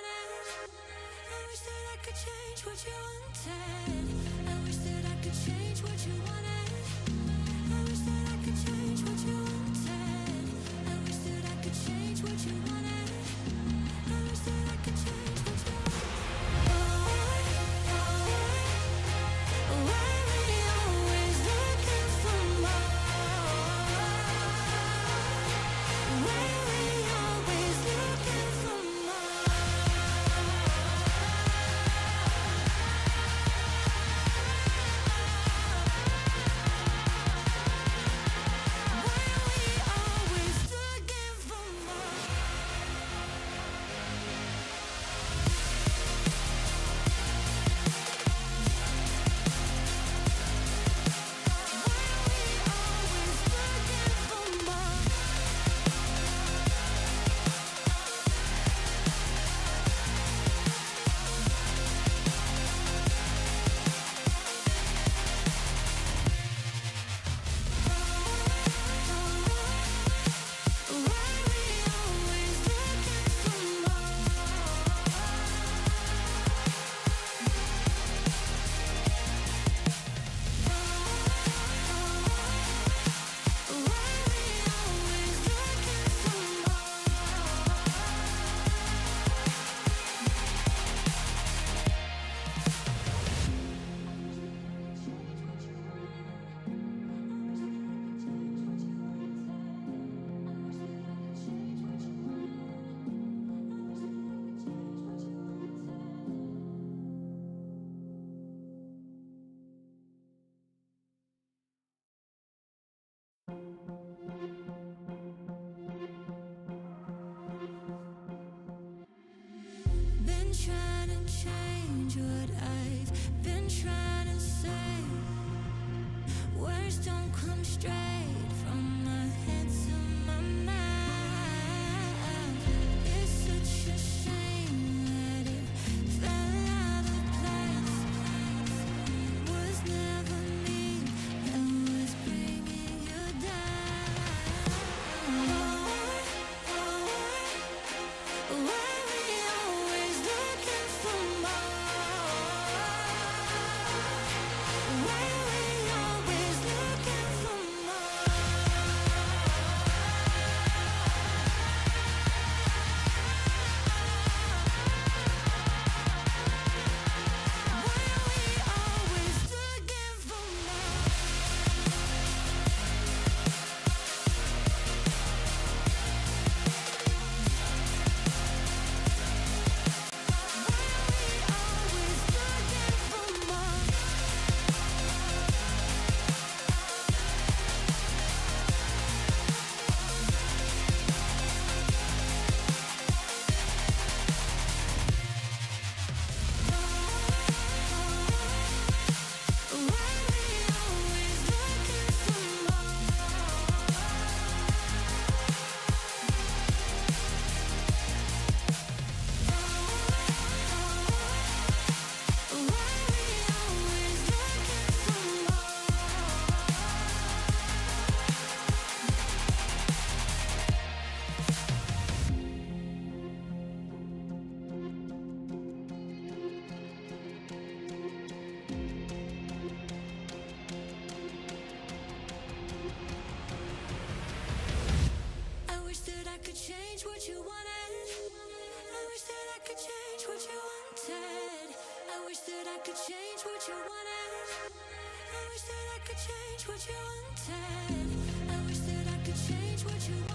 wanted. I wish that I could change what you wanted. I wish that I could change what you wanted. I wish that I could change what you wanted. I wish that I could change what you wanted. I wish that I could change what you wanted. Why we always looking for more? Why we always looking for more? Been trying to change what I've been trying to say. Words don't come straight from my head to my mouth. It's such a shame that it fell out of place. Was never me that was bringing you down. Why we always looking for more? Why we always looking for more? Why we always looking for more? I wish that I could change what you wanted. I wish that I could change what you wanted. I wish that I could change what you wanted. I wish that I could change what you wanted. I wish that I could change what you wanted.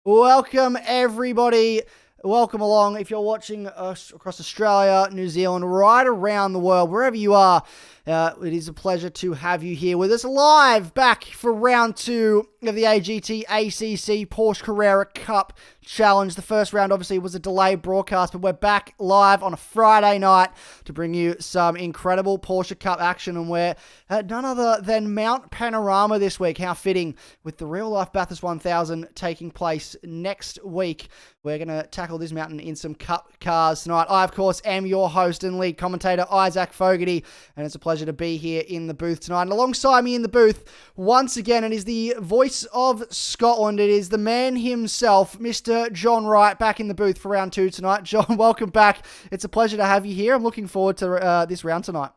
Welcome, everybody. Welcome along. If you're watching us across Australia, New Zealand, right around the world, wherever you are, it is a pleasure to have you here with us live back for round 2 of the AGT ACC Porsche Carrera Cup Challenge. The first round obviously was a delayed broadcast, but we're back live on a Friday night to bring you some incredible Porsche Cup action, and we're at none other than Mount Panorama this week. How fitting, with the real-life Bathurst 1000 taking place next week. We're going to tackle this mountain in some Cup cars tonight. I, of course, am your host and lead commentator, Isaac Fogarty, and it's a pleasure pleasure to be here in the booth tonight. And alongside me in the booth, once again, it is the voice of Scotland. It is the man himself, Mr. John Wright, back in the booth for round 2 tonight. John, welcome back. It's a pleasure to have you here. I'm looking forward to this round tonight.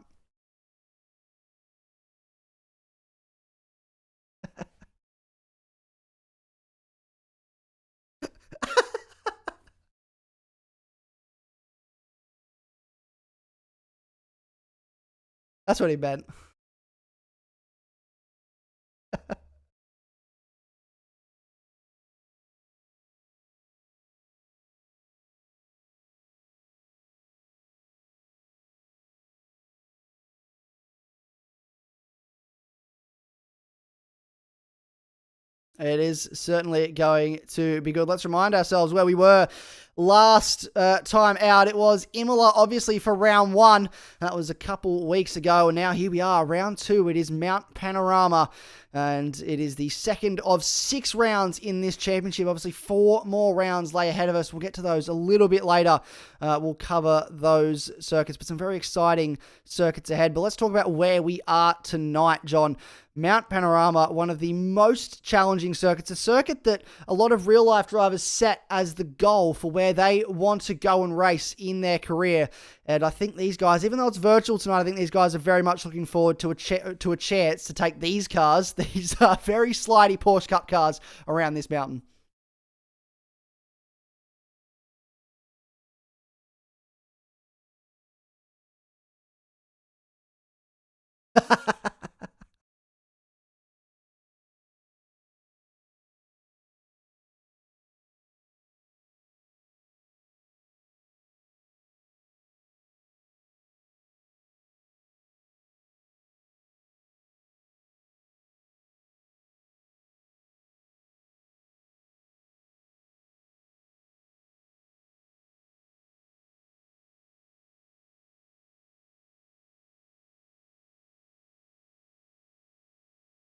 That's what he meant. It is certainly going to be good. Let's remind ourselves where we were last time out. It was Imola, obviously, for round 1. That was a couple weeks ago, and now here we are, round 2. It is Mount Panorama, and it is the second of 6 rounds in this championship. Obviously, 4 more rounds lay ahead of us. We'll get to those a little bit later. We'll cover those circuits, but some very exciting circuits ahead. But let's talk about where we are tonight, John. Mount Panorama, one of the most challenging circuits, a circuit that a lot of real-life drivers set as the goal for where they want to go and race in their career. And I think these guys, even though it's virtual tonight, I think these guys are very much looking forward to a chance to take these cars, these very slidey Porsche Cup cars, around this mountain.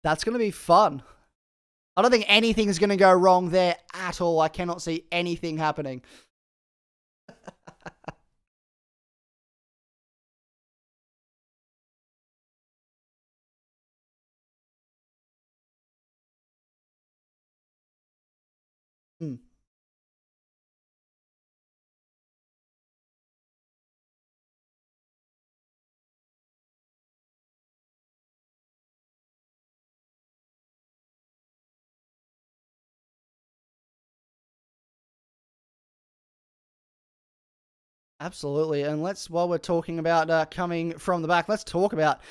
That's going to be fun. I don't think anything is going to go wrong there at all. I cannot see anything happening. Hmm. Absolutely. And while we're talking about coming from the back, let's talk about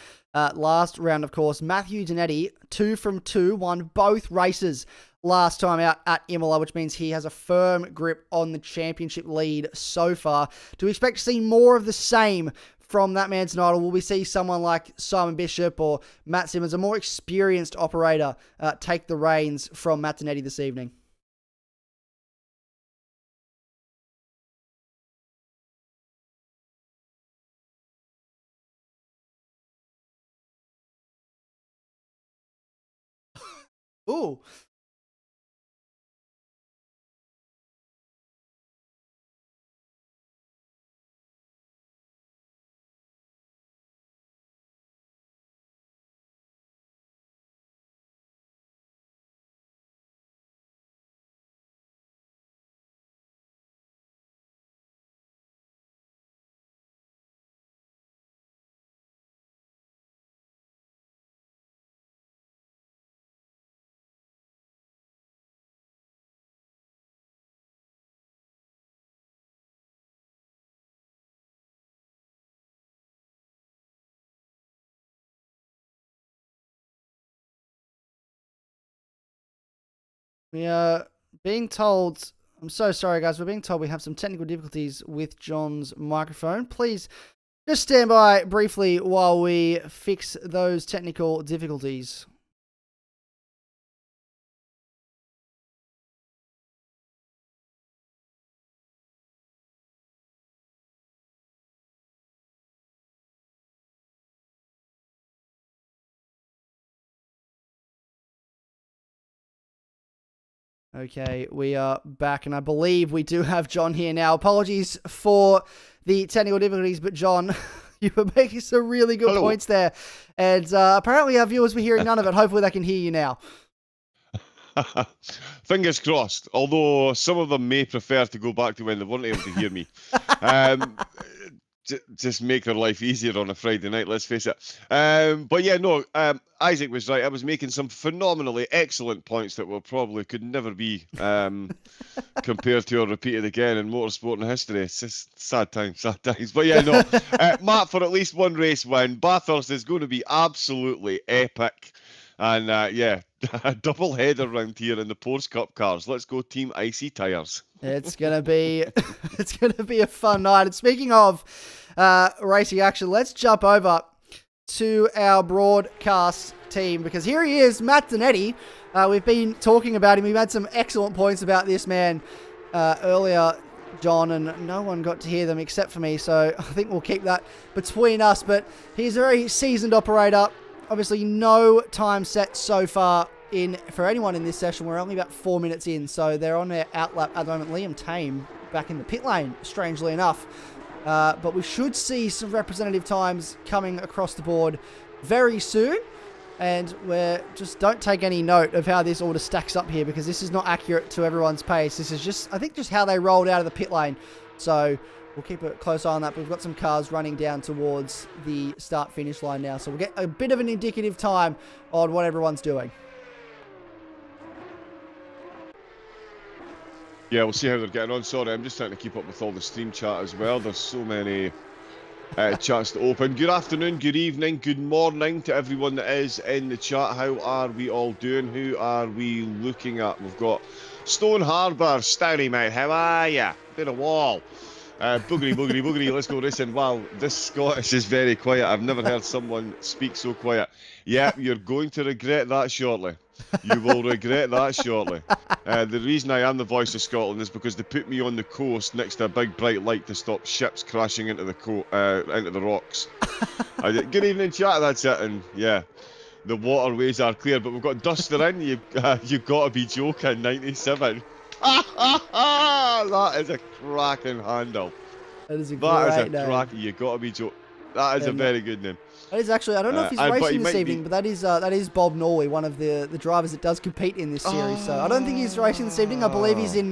last round, of course. Matthew Donetti, 2 from 2, won both races last time out at Imola, which means he has a firm grip on the championship lead so far. Do we expect to see more of the same from that man tonight, or will we see someone like Simon Bishop or Matt Simmons, a more experienced operator, take the reins from Matt Donetti this evening? Ooh. We are being told, I'm so sorry, guys. We're being told we have some technical difficulties with John's microphone. Please just stand by briefly while we fix those technical difficulties. Okay, we are back, and I believe we do have John here now. Apologies for the technical difficulties, but John, You were making some really good points there. And apparently our viewers were hearing none of it. Hopefully they can hear you now. Fingers crossed, although some of them may prefer to go back to when they weren't able to hear me. Just make their life easier on a Friday night, let's face it. But yeah, no, Isaac was right. I was making some phenomenally excellent points that probably could never be compared to or repeated again in motorsport history. It's just sad times. But yeah, no, Matt, for at least one race win. Bathurst is going to be absolutely epic. And yeah, a double header round here in the Porsche Cup cars. Let's go Team Icy Tyres. It's gonna be a fun night. And speaking of racing action, let's jump over to our broadcast team, because here he is, Matt Donetti. We've been talking about him. We've had some excellent points about this man earlier, John, and no one got to hear them except for me. So I think we'll keep that between us. But he's a very seasoned operator. Obviously, no time set so far in for anyone in this session. We're only about 4 minutes in, so they're on their outlap at the moment. Liam Tame back in the pit lane, strangely enough. But we should see some representative times coming across the board very soon. And just don't take any note of how this order stacks up here, because this is not accurate to everyone's pace. This is just, I think, just how they rolled out of the pit lane. So we'll keep a close eye on that. But we've got some cars running down towards the start-finish line now. So we'll get a bit of an indicative time on what everyone's doing. Yeah, we'll see how they're getting on. Sorry, I'm just trying to keep up with all the stream chat as well. There's so many chats to open. Good afternoon, good evening, good morning to everyone that is in the chat. How are we all doing? Who are we looking at? We've got Stone Harbour, Stowry, mate. How are ya? Bit of wall. Boogity, let's go racing. Wow, this Scottish is very quiet. I've never heard someone speak so quiet. Yeah, you're going to regret that shortly. You will regret that shortly. The reason I am the voice of Scotland is because they put me on the coast next to a big bright light to stop ships crashing into the rocks. Good evening, chat. That's it. And yeah, the waterways are clear, but we've got Duster in. You've got to be joking. 97. That is a cracking handle. That is a great name. Cracking. You got to be joking. That is a very good name. That is actually, I don't know if he's racing this evening, but that is Bob Norley, one of the drivers that does compete in this series. So I don't think he's racing this evening. I believe he's in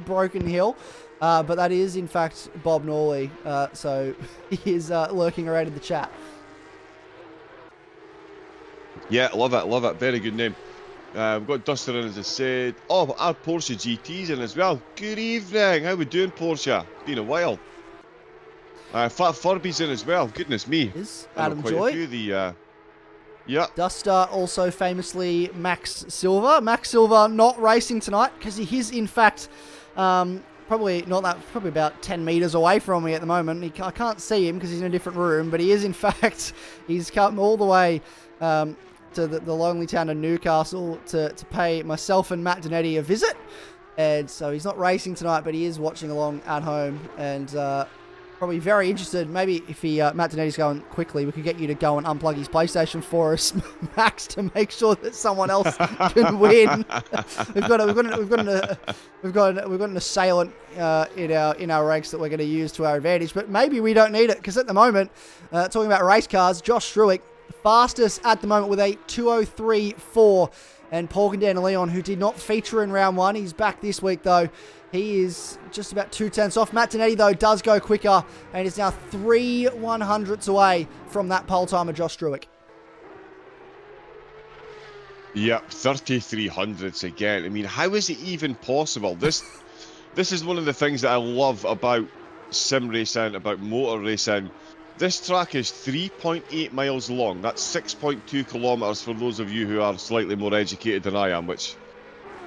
Broken Hill, but that is in fact Bob Norley. So he is lurking around in the chat. Yeah, love it. Very good name. We've got Duster in, as I said. Oh, our Porsche GT's in as well. Good evening. How we doing, Porsche? Been a while. Fat Furby's in as well. Goodness me. Is Adam Joy. Yeah. Duster, also famously Max Silver. Max Silver not racing tonight because he is in fact probably about 10 meters away from me at the moment. I can't see him because he's in a different room, but he is in fact, he's come all the way to the lonely town of Newcastle to pay myself and Matt Donetti a visit. And so he's not racing tonight, but he is watching along at home and probably very interested. Maybe if Matt Donetti's going quickly, we could get you to go and unplug his PlayStation for us, Max, to make sure that someone else can win. We've got an assailant in our ranks that we're going to use to our advantage, but maybe we don't need it because at the moment, talking about race cars, Josh Struick, fastest at the moment with a 2:03.4, and Paul Leon, who did not feature in round one, he's back this week though. He is just about 2/10 off. Matt Donetti, though, does go quicker and is now 3/100ths away from that pole timer, Josh Struick. Yep, 3300ths again. I mean, how is it even possible? This is one of the things that I love about sim racing, about motor racing. This track is 3.8 miles long. That's 6.2 kilometres for those of you who are slightly more educated than I am, which,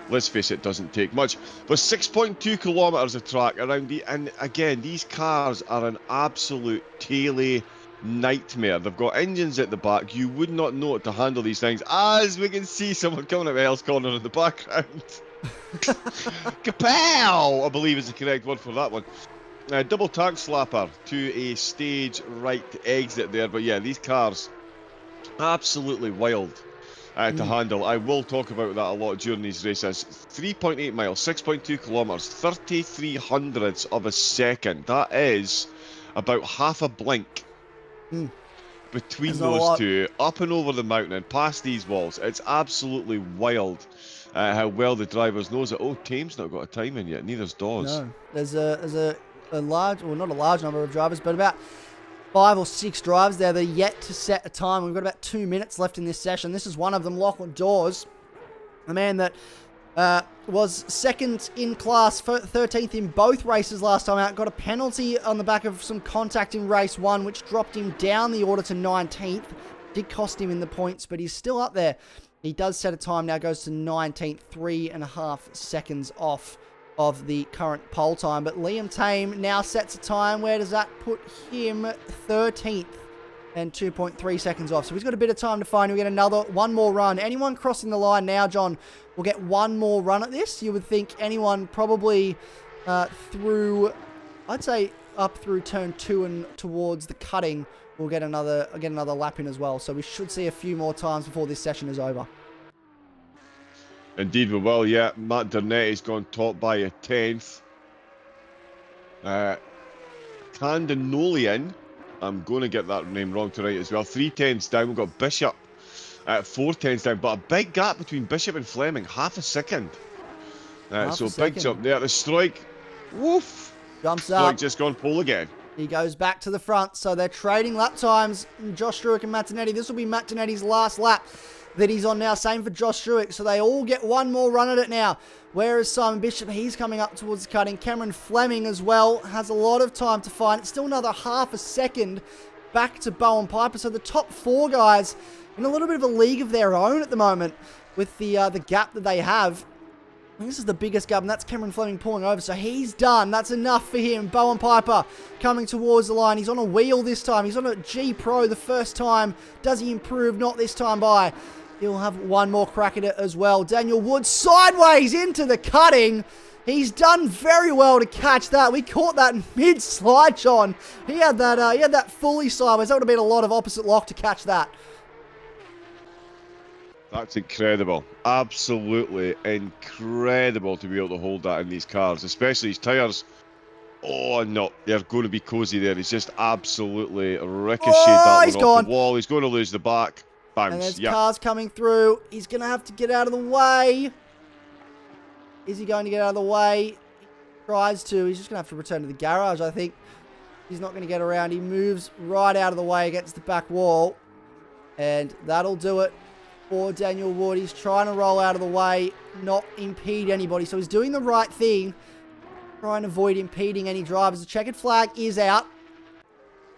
let's face it, doesn't take much. But 6.2 kilometres of track around and again, these cars are an absolute taily nightmare. They've got engines at the back. You would not know it to handle these things. As we can see someone coming out of Hell's Corner in the background. Kapow! I believe is the correct word for that one. Double tank slapper to a stage right exit there. But yeah, these cars, absolutely wild to handle. I will talk about that a lot during these races. 3.8 miles, 6.2 kilometres, 3300ths of a second. That is about half a blink between There's not a those lot. two, up and over the mountain and past these walls. It's absolutely wild how well the drivers knows it. Oh, Tame's not got a time in yet, neither's Dawes. No, there's a large, well, not a large number of drivers, but about 5 or 6 drivers there that are yet to set a time. We've got about 2 minutes left in this session. This is one of them, Lachlan Dawes, a man that was second in class, 13th in both races last time out. Got a penalty on the back of some contact in race 1, which dropped him down the order to 19th. Did cost him in the points, but he's still up there. He does set a time now, goes to 19th, 3.5 seconds off of the current pole time. But Liam Tame now sets a time. Where does that put him? 13th and 2.3 seconds off. So he's got a bit of time to find. We'll get one more run. Anyone crossing the line now, John, will get one more run at this. You would think anyone probably through, I'd say up through turn 2 and towards the cutting, we'll get another lap in as well. So we should see a few more times before this session is over. Indeed we will, yeah. Matt Durnetti's gone top by a 10th. Candinolian, I'm going to get that name wrong tonight as well. 3 tenths down. We've got Bishop at 4 tenths down, but a big gap between Bishop and Fleming, half a second. So big jump there. The Strike, woof. Jumps up. Strike just gone pole again. He goes back to the front, so they're trading lap times. Josh Struick and Matt Durnetti. This will be Matt Durnetti's last lap that he's on now. Same for Josh Struick, so they all get one more run at it now. Whereas Simon Bishop, he's coming up towards the cutting. Cameron Fleming as well has a lot of time to find. It's still another half a second back to Bowen Piper. So the top 4 guys in a little bit of a league of their own at the moment with the gap that they have. This is the biggest gap, and that's Cameron Fleming pulling over. So he's done. That's enough for him. Bowen Piper coming towards the line. He's on a wheel this time. He's on a G Pro the first time. Does he improve? Not this time by. He'll have one more crack at it as well. Daniel Wood sideways into the cutting. He's done very well to catch that. We caught that mid-slide, John. He had that fully sideways. That would have been a lot of opposite lock to catch that. That's incredible. Absolutely incredible to be able to hold that in these cars, especially his tyres. Oh, no, they're going to be cozy there. He's just absolutely ricocheted that one off the wall. He's going to lose the back. Bounce. And there's cars coming through. He's going to have to get out of the way. Is he going to get out of the way? He tries to. He's just going to have to return to the garage, I think. He's not going to get around. He moves right out of the way against the back wall. And that'll do it for Daniel Wood. He's trying to roll out of the way, not impede anybody. So he's doing the right thing, trying to avoid impeding any drivers. The checkered flag is out.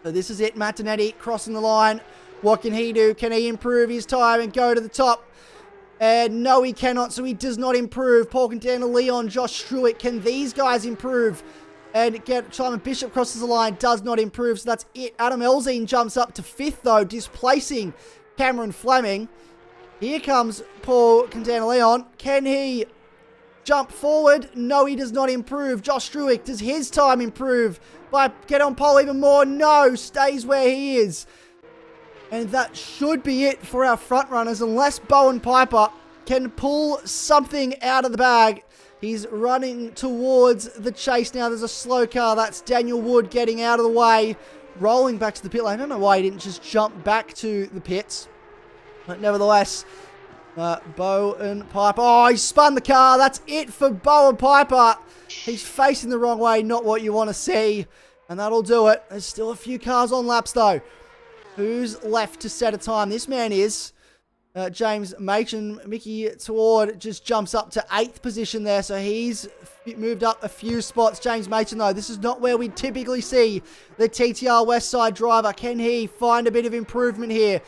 So this is it. Matt Durnetti crossing the line. What can he do? Can he improve his time and go to the top? And no, he cannot. So he does not improve. Paul Quintana, Leon, Josh Struick. Can these guys improve? And get Simon Bishop crosses the line. Does not improve. So that's it. Adam Elzine jumps up to 5th, though, displacing Cameron Fleming. Here comes Paul Quintana Leon. Can he jump forward? No, he does not improve. Josh Struick, does his time improve by get on pole even more? No, stays where he is. And that should be it for our front runners, unless Bowen Piper can pull something out of the bag. He's running towards the chase now. There's a slow car. That's Daniel Wood getting out of the way, rolling back to the pit lane. I don't know why he didn't just jump back to the pits. But nevertheless, Bowen Piper. Oh, he spun the car. That's it for Bowen Piper. He's facing the wrong way. Not what you want to see. And that'll do it. There's still a few cars on laps, though. Who's left to set a time? This man is James Machen. Mickey Toward just jumps up to 8th position there. So he's moved up a few spots. James Machen, though, this is not where we typically see the TTR Westside driver. Can he find a bit of improvement here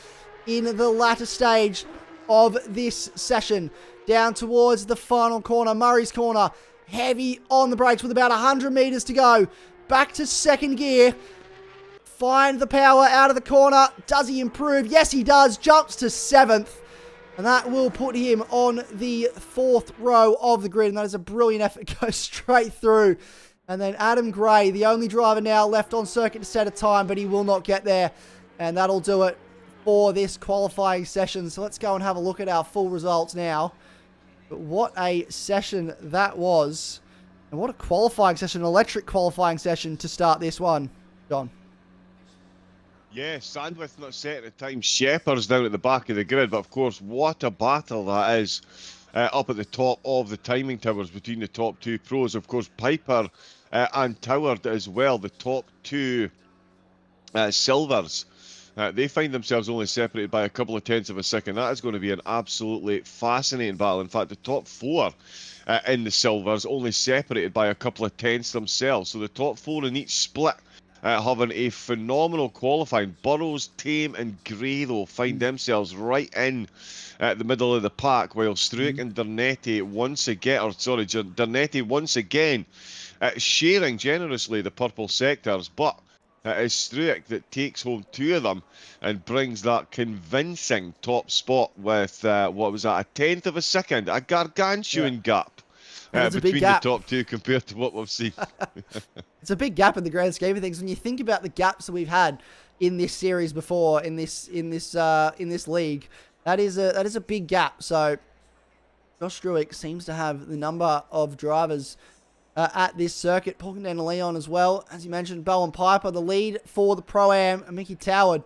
in the latter stage of this session? Down towards the final corner, Murray's corner. Heavy on the brakes with about 100 meters to go. Back to 2nd gear. Find the power out of the corner. Does he improve? Yes, he does. Jumps to 7th. And that will put him on the 4th row of the grid. And that is a brilliant effort. Goes straight through. And then Adam Gray, the only driver now left on circuit to set a time, but he will not get there. And that'll do it for this qualifying session. So let's go and have a look at our full results now. But what a session that was. And what a qualifying session, an electric qualifying session to start this one. John. Yeah, Sandwith not set at times. Shepherd's down at the back of the grid, but of course, what a battle that is up at the top of the timing towers between the top two pros. Of course, Piper and Toward as well, the top two silvers. They find themselves only separated by a couple of tenths of a second. That is going to be an absolutely fascinating battle. In fact, the top four in the silvers only separated by a couple of tenths themselves. So the top four in each split having a phenomenal qualifying. Burrows, Tame and Gray, though, find themselves right in the middle of the pack, while Struick and Dernetti once again sharing generously the purple sectors, but it is Struick that takes home two of them and brings that convincing top spot with, what was that, a tenth of a second, a gargantuan gap between the top two compared to what we've seen. It's a big gap in the grand scheme of things. When you think about the gaps that we've had in this series before, in this league, that is a big gap. So Josh Struick seems to have the number of drivers at this circuit. Paul and Leon as well. As you mentioned, Bowen Piper, the lead for the Pro-Am, and Mickey Toward.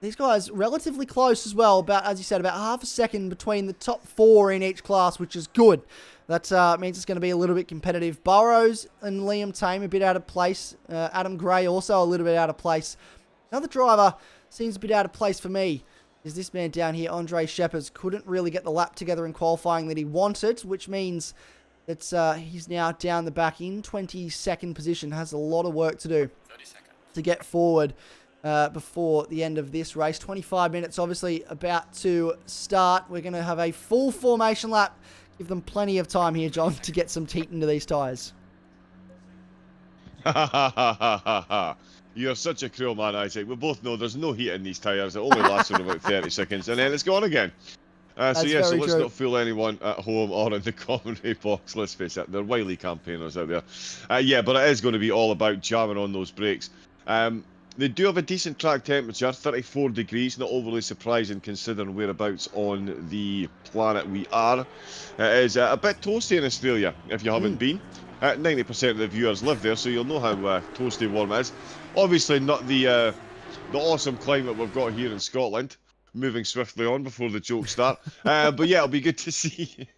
These guys relatively close as well, about, as you said, about half a second between the top four in each class, which is good. That means it's going to be a little bit competitive. Burrows and Liam Tame a bit out of place. Adam Gray also a little bit out of place. Another driver seems a bit out of place for me is this man down here, Andre Shepherds. Couldn't really get the lap together in qualifying that he wanted, which means that he's now down the back in 22nd position. Has a lot of work to do to get forward before the end of this race. 25 minutes obviously about to start. We're going to have a full formation lap. Give them plenty of time here, John, to get some teat into these tyres. You're such a cruel man, Isaac. We both know there's no heat in these tyres. It only lasts for about 30 seconds, and then it's gone again. So let's true. not fool anyone at home or in the commentary box. Let's face it, they're wily campaigners out there. But it is going to be all about jamming on those brakes. They do have a decent track temperature, 34 degrees, not overly surprising considering whereabouts on the planet we are. It is a bit toasty in Australia, if you haven't been. 90% of the viewers live there, so you'll know how toasty warm it is. Obviously not the awesome climate we've got here in Scotland. Moving swiftly on before the jokes start. But yeah, it'll be good to see.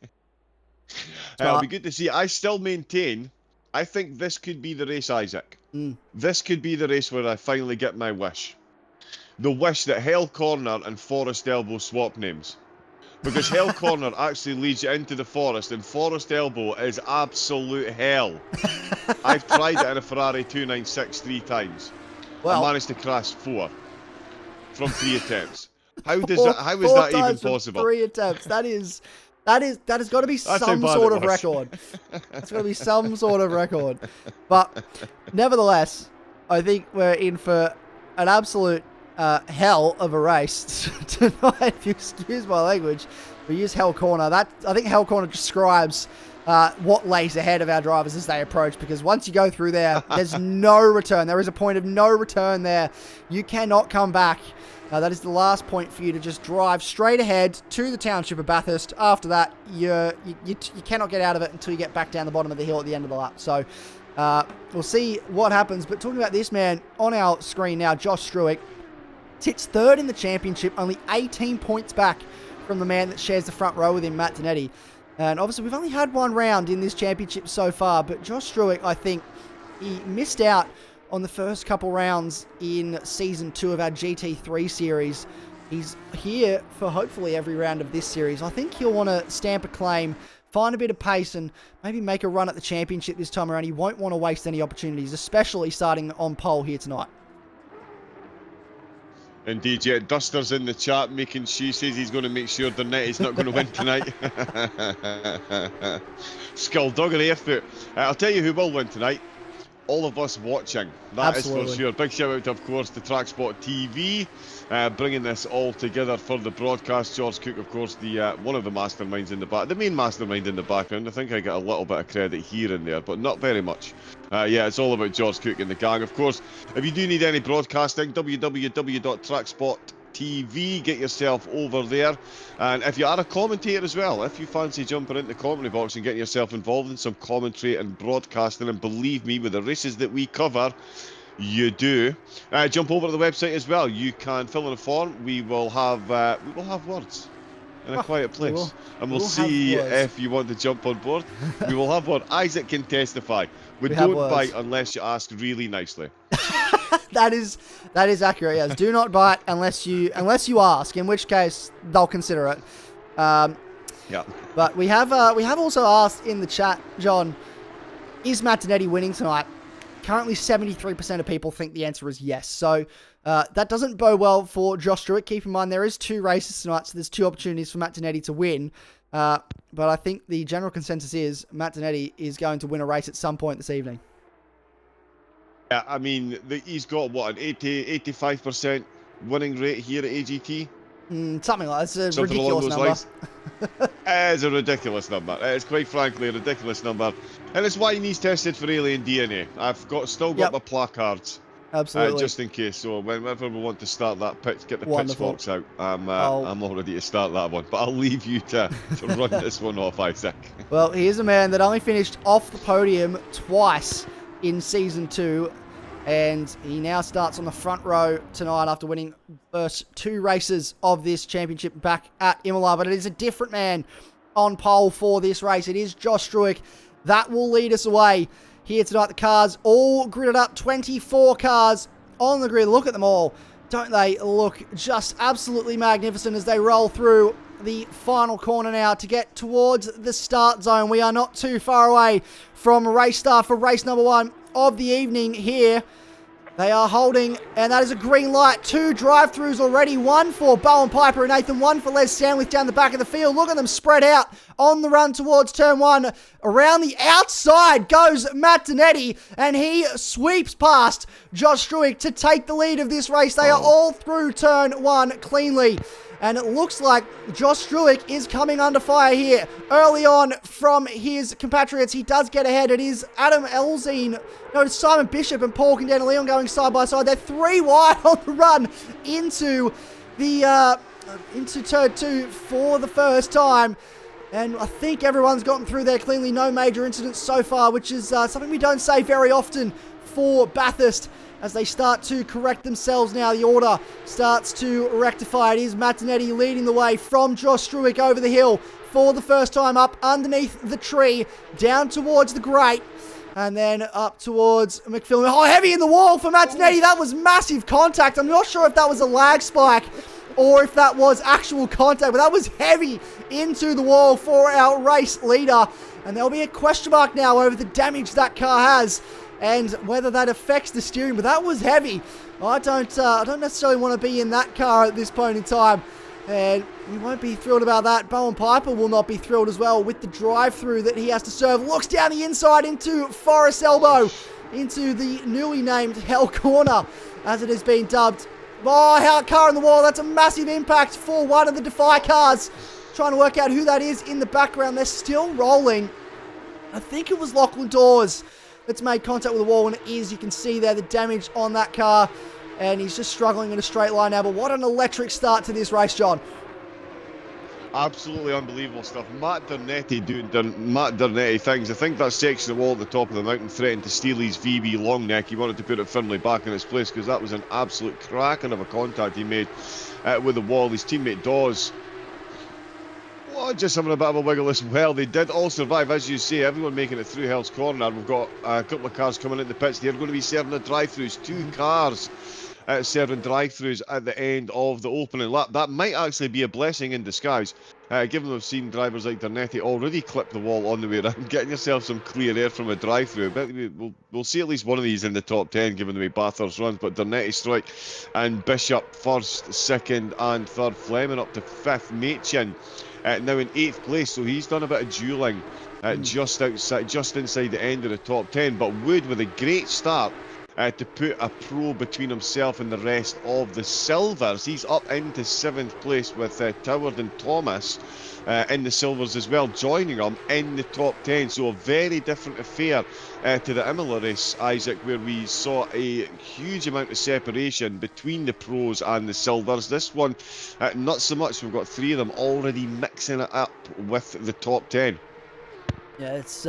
It'll be good to see. I still maintain, I think this could be the race, Isaac. This could be the race where I finally get my wish. The wish that Hell Corner and Forest Elbow swap names. Because Hell Corner actually leads you into the forest, and Forest Elbow is absolute hell. I've tried it in a Ferrari 296 3 times. I managed to crash 4 from 3 attempts. How is that even possible? 3 attempts. That has got to be some sort of record. That's got to be some sort of record. But nevertheless, I think we're in for an absolute hell of a race tonight. If you excuse my language, we use Hell Corner. I think Hell Corner describes what lays ahead of our drivers as they approach, because once you go through there, there's no return. There is a point of no return there. You cannot come back. That is the last point for you to just drive straight ahead to the township of Bathurst. After that, you cannot get out of it until you get back down the bottom of the hill at the end of the lap. So we'll see what happens. But talking about this man on our screen now, Josh Struick, sits third in the championship, only 18 points back from the man that shares the front row with him, Matt Donetti. And obviously, we've only had one round in this championship so far, but Josh Struick, I think, he missed out on the first couple rounds in Season 2 of our GT3 series. He's here for hopefully every round of this series. I think he'll want to stamp a claim, find a bit of pace, and maybe make a run at the championship this time around. He won't want to waste any opportunities, especially starting on pole here tonight. Indeed, yeah. Duster's in the chat making she says he's going to make sure Donetti's not going to win tonight. Skullduggery effort. I'll tell you who will win tonight. All of us watching. That Absolutely. Is for sure. Big shout out, of course, to TrackSpotTV, bringing this all together for the broadcast. George Cook, of course, the one of the masterminds in the back, the main mastermind in the background. I think I get a little bit of credit here and there, but not very much. Yeah, it's all about George Cook and the gang. Of course, if you do need any broadcasting, www.trackspot.tv, get yourself over there. And if you are a commentator as well, if you fancy jumping into the commentary box and getting yourself involved in some commentary and broadcasting, and believe me, with the races that we cover, you do. Jump over to the website as well. You can fill in a form. We will have words in a quiet place, and we'll see if you want to jump on board. We will have one. Isaac can testify. We don't bite unless you ask really nicely. That is accurate. Yes, do not bite unless you ask. In which case they'll consider it. Yeah. But we have also asked in the chat, John, is Matt Donetti winning tonight? Currently, 73% of people think the answer is yes. So that doesn't bode well for Josh Stewart. Keep in mind there is 2 races tonight, so there's 2 opportunities for Matt Donetti to win. But I think the general consensus is Matt Donetti is going to win a race at some point this evening. Yeah, I mean, he's got, what, an 85% winning rate here at AGT? Something like that. It's a ridiculous number. It's a ridiculous number. It's quite frankly a ridiculous number. And it's why he needs tested for alien DNA. I've still got my placards. Absolutely. Just in case. So whenever we want to start that pitch, get the pitchforks out. I'm all ready to start that one. But I'll leave you to run this one off, Isaac. Well, he is a man that only finished off the podium twice in Season 2. And he now starts on the front row tonight after winning the first 2 races of this championship back at Imola. But it is a different man on pole for this race. It is Josh Stewart. That will lead us away here tonight. The cars all gridded up. 24 cars on the grid. Look at them all. Don't they look just absolutely magnificent as they roll through the final corner now to get towards the start zone. We are not too far away from race start for race number 1 of the evening here. They are holding, and that is a green light. 2 drive-throughs already. 1 for Bowen Piper and Nathan. 1 for Les Sandwich down the back of the field. Look at them spread out on the run towards turn 1. Around the outside goes Matt Donetti, and he sweeps past Josh Stewart to take the lead of this race. They are all through turn 1 cleanly. And it looks like Josh Stewart is coming under fire here. Early on from his compatriots, he does get ahead. It is Adam Elzine, it's Simon Bishop and Paul Condena-Leon going side by side. They're 3 wide on the run into turn 2 for the first time. And I think everyone's gotten through there cleanly. No major incidents so far, which is something we don't say very often for Bathurst. As they start to correct themselves now, the order starts to rectify. It is Matt Donetti leading the way from Josh Stewart over the hill for the first time, up underneath the tree, down towards the grate, and then up towards McPhillan. Oh, heavy in the wall for Matt Donetti. That was massive contact. I'm not sure if that was a lag spike or if that was actual contact, but that was heavy into the wall for our race leader. And there'll be a question mark now over the damage that car has and whether that affects the steering, but that was heavy. I don't necessarily want to be in that car at this point in time, and we won't be thrilled about that. Bowen Piper will not be thrilled as well with the drive-through that he has to serve. Looks down the inside into Forest Elbow, into the newly named Hell Corner, as it has been dubbed. Oh, car in the wall. That's a massive impact for one of the Defy cars. Trying to work out who that is in the background. They're still rolling. I think it was Lachlan Dawes that's made contact with the wall, and it is. You can see there the damage on that car, and he's just struggling in a straight line now. But what an electric start to this race, John. Absolutely unbelievable stuff. Matt Donetti doing Matt Donetti things. I think that section of wall at the top of the mountain threatened to steal his VB long neck. He wanted to put it firmly back in its place because that was an absolute cracking of a contact he made with the wall. His teammate Dawes, just having a bit of a wiggle as well. They did all survive, as you say, everyone making it through Hell's Corner. We've got a couple of cars coming into the pits. They're going to be serving the drive-throughs. 2 cars serving drive-throughs at the end of the opening lap. That might actually be a blessing in disguise, given we've seen drivers like Donetti already clip the wall on the way around. Getting yourself some clear air from a drive-through. But we'll see at least one of these in the top 10, given the way Bathurst runs. But Donetti, Strike and Bishop first, second and third. Fleming up to 5th. Machin now in 8th place, so he's done a bit of duelling just inside the end of the top 10. But Wood with a great start to put a pro between himself and the rest of the silvers. He's up into 7th place with Toward and Thomas in the silvers as well, joining him in the top 10. So a very different affair to the Imola race, Isaac, where we saw a huge amount of separation between the pros and the silvers. This one, not so much. We've got 3 of them already mixing it up with the top 10. Yeah, it's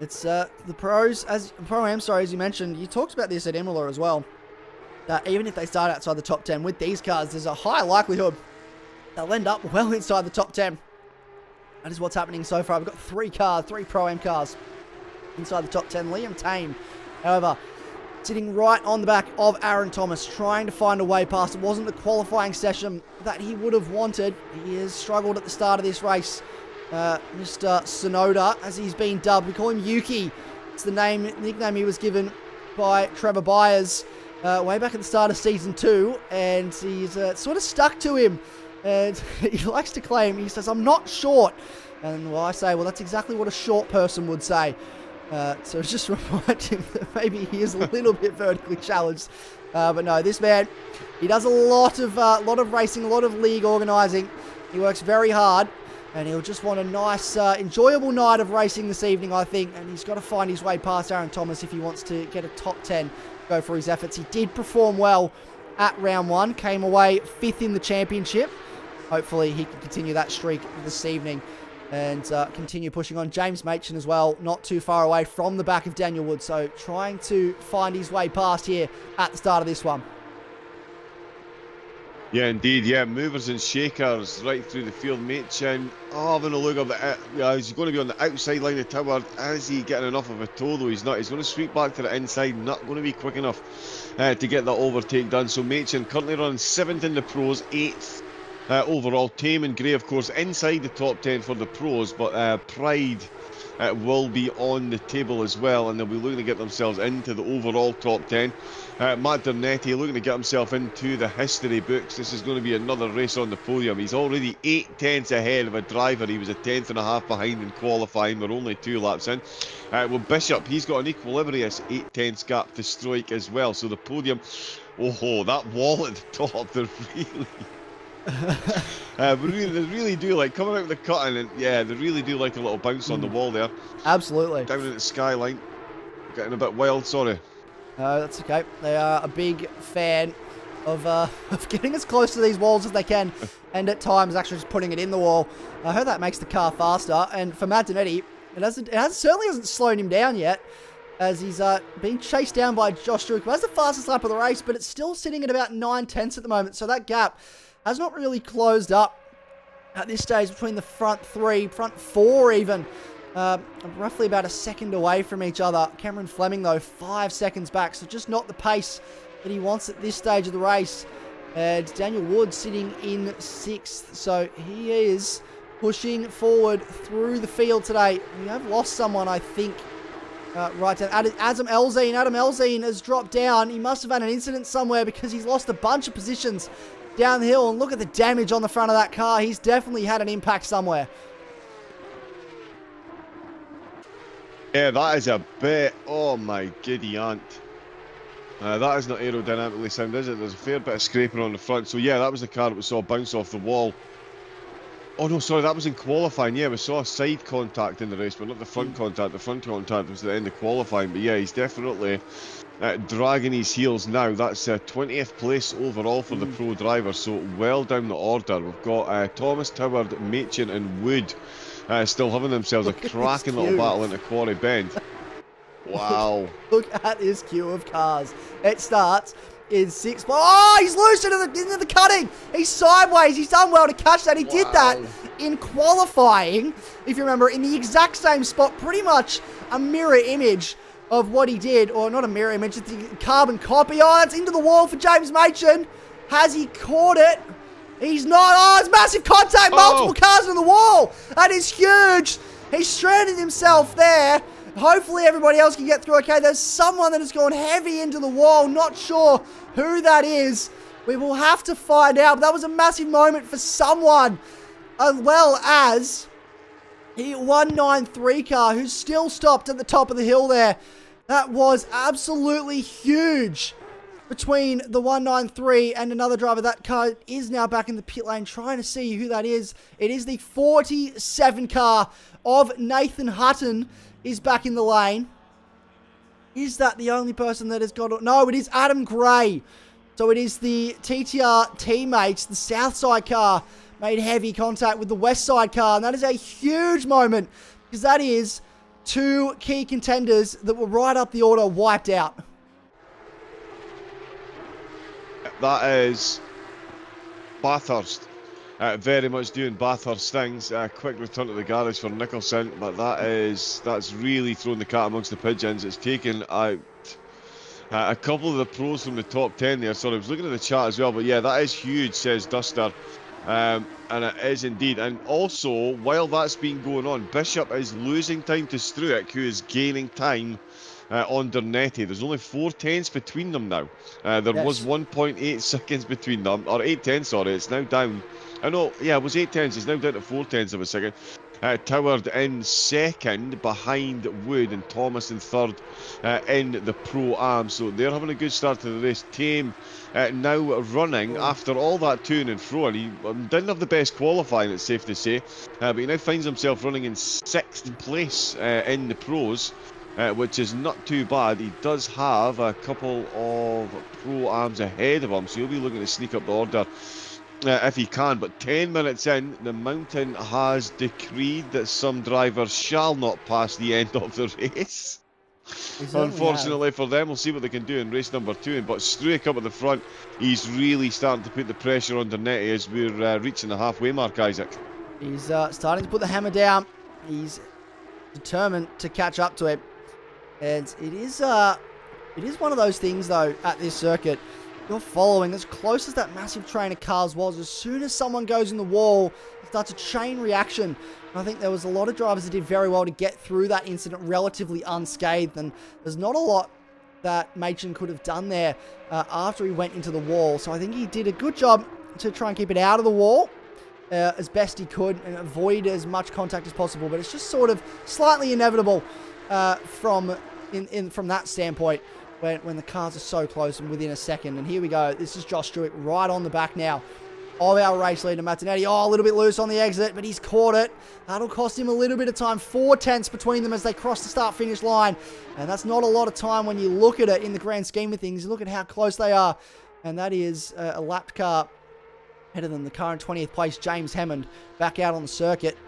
It's the pros, Pro-Am, as you mentioned, you talked about this at Imola as well, that even if they start outside the top 10 with these cars, there's a high likelihood they'll end up well inside the top 10. That is what's happening so far. We've got three Pro-Am cars inside the top 10. Liam Tame, however, sitting right on the back of Aaron Thomas, trying to find a way past. It wasn't the qualifying session that he would have wanted. He has struggled at the start of this race. Mr. Sonoda, as he's been dubbed. We call him Yuki. It's the nickname he was given by Trevor Byers way back at the start of Season 2, and he's sort of stuck to him. And he likes to claim, he says, "I'm not short." And well, I say, well, that's exactly what a short person would say. So just remind him that maybe he is a little bit vertically challenged. But no, this man, he does a lot of racing, a lot of league organising. He works very hard. And he'll just want a nice, enjoyable night of racing this evening, I think. And he's got to find his way past Aaron Thomas if he wants to get a top 10, go for his efforts. He did perform well at round 1, came away 5th in the championship. Hopefully he can continue that streak this evening and continue pushing on. James Machin as well, not too far away from the back of Daniel Wood. So trying to find his way past here at the start of this one. Yeah, indeed. Yeah, movers and shakers right through the field. Machin, having a look up. He's going to be on the outside line of tower. Is he getting enough of a toe, though? He's not. He's going to sweep back to the inside. Not going to be quick enough to get that overtake done. So Machin currently running 7th in the pros, 8th overall. Tame and Gray, of course, inside the top 10 for the pros, but Pride will be on the table as well, and they'll be looking to get themselves into the overall top 10. Matt Dernetti looking to get himself into the history books. This is going to be another race on the podium. He's already 8 tenths ahead of a driver. He was a tenth and a half behind in qualifying. We're only 2 laps in. Well, Bishop, he's got an equilibrious 8 tenths gap to strike as well. So the podium, oh, that wall at the top, they're really... they really do like coming out of the cutting, and yeah, they really do like a little bounce on the wall there. Absolutely. Down at the skyline, getting a bit wild. Sorry. No, that's okay. They are a big fan of getting as close to these walls as they can, and at times actually just putting it in the wall. I heard that makes the car faster, and for Matt Donetti, it certainly hasn't slowed him down yet, as he's being chased down by Josh Stewart, who has the fastest lap of the race, but it's still sitting at about 9 tenths at the moment, so that gap has not really closed up at this stage between the front 3, front 4 even. Roughly about a second away from each other. Cameron Fleming, though, 5 seconds back, so just not the pace that he wants at this stage of the race. And Daniel Wood sitting in 6th, so he is pushing forward through the field today. We have lost someone, I think, right down. Adam Elzine. Adam Elzine has dropped down. He must have had an incident somewhere because he's lost a bunch of positions down the hill. And look at the damage on the front of that car. He's definitely had an impact somewhere. Yeah, that is a bit, oh my giddy aunt. That is not aerodynamically sound, is it? There's a fair bit of scraping on the front. So yeah, that was the car that we saw bounce off the wall. Oh no, sorry, that was in qualifying. Yeah, we saw a side contact in the race, but not the front contact. The front contact was at the end of qualifying. But yeah, he's definitely dragging his heels now. That's 20th place overall for the pro driver, so well down the order. We've got Thomas, Toward, Machin and Wood still having themselves a cracking little battle into Quarry Bend. Wow. Look at this queue of cars. It starts in 6th. Oh, he's loose into the cutting. He's sideways. He's done well to catch that. He did that in qualifying, if you remember, in the exact same spot. Pretty much a mirror image of what he did. Or not a mirror image, it's a carbon copy. Oh, it's into the wall for James Machin. Has he caught it? He's not. Oh, it's massive contact. Multiple cars on the wall. That is huge. He's stranded himself there. Hopefully everybody else can get through okay. There's someone that has gone heavy into the wall. Not sure who that is. We will have to find out. But that was a massive moment for someone. As well as the 193 car who still stopped at the top of the hill there. That was absolutely huge. Between the 193 and another driver. That car is now back in the pit lane, trying to see who that is. It is the 47 car of Nathan Hutton is back in the lane. Is that the only person that has got... No, it is Adam Gray. So it is the TTR teammates, the south side car, made heavy contact with the west side car. And that is a huge moment because that is two key contenders that were right up the order wiped out. That is Bathurst. Very much doing Bathurst things. Quick return to the garage for Nicholson, but that's really thrown the cat amongst the pigeons. It's taken out a couple of the pros from the top 10 there. Sorry, I was looking at the chat as well, but yeah, that is huge, says Duster. And it is indeed. And also, while that's been going on, Bishop is losing time to Struick, who is gaining time on Dernetti. There's only 4/10 between them now. There was 1.8 seconds between them, or 8/10, sorry. It's now down. I know, yeah, it was 8/10. It's now down to 4/10 of a second. Toward in second, behind Wood, and Thomas in third in the Pro-Am. So they're having a good start to the race. Tame now running after all that to and fro, and he didn't have the best qualifying, it's safe to say, but he now finds himself running in 6th place in the pros, which is not too bad. He does have a couple of Pro-Ams ahead of him, so he'll be looking to sneak up the order if he can. But 10 minutes in, the mountain has decreed that some drivers shall not pass the end of the race. Unfortunately for them, we'll see what they can do in race number 2. But Struick up at the front, he's really starting to put the pressure on Dernetti as we're reaching the halfway mark, Isaac. He's starting to put the hammer down. He's determined to catch up to him. And it is one of those things, though, at this circuit. You're following as close as that massive train of cars was. As soon as someone goes in the wall, it starts a chain reaction. And I think there was a lot of drivers that did very well to get through that incident relatively unscathed. And there's not a lot that Machen could have done there after he went into the wall. So I think he did a good job to try and keep it out of the wall as best he could and avoid as much contact as possible. But it's just sort of slightly inevitable from that standpoint. When the cars are so close and within a second. And here we go. This is Josh Struick right on the back now of our race leader, Martinetti. Oh, a little bit loose on the exit, but he's caught it. That'll cost him a little bit of time. 4/10 between them as they cross the start-finish line. And that's not a lot of time when you look at it in the grand scheme of things. You look at how close they are. And that is a lapped car better than the current 20th place, James Hammond, back out on the circuit.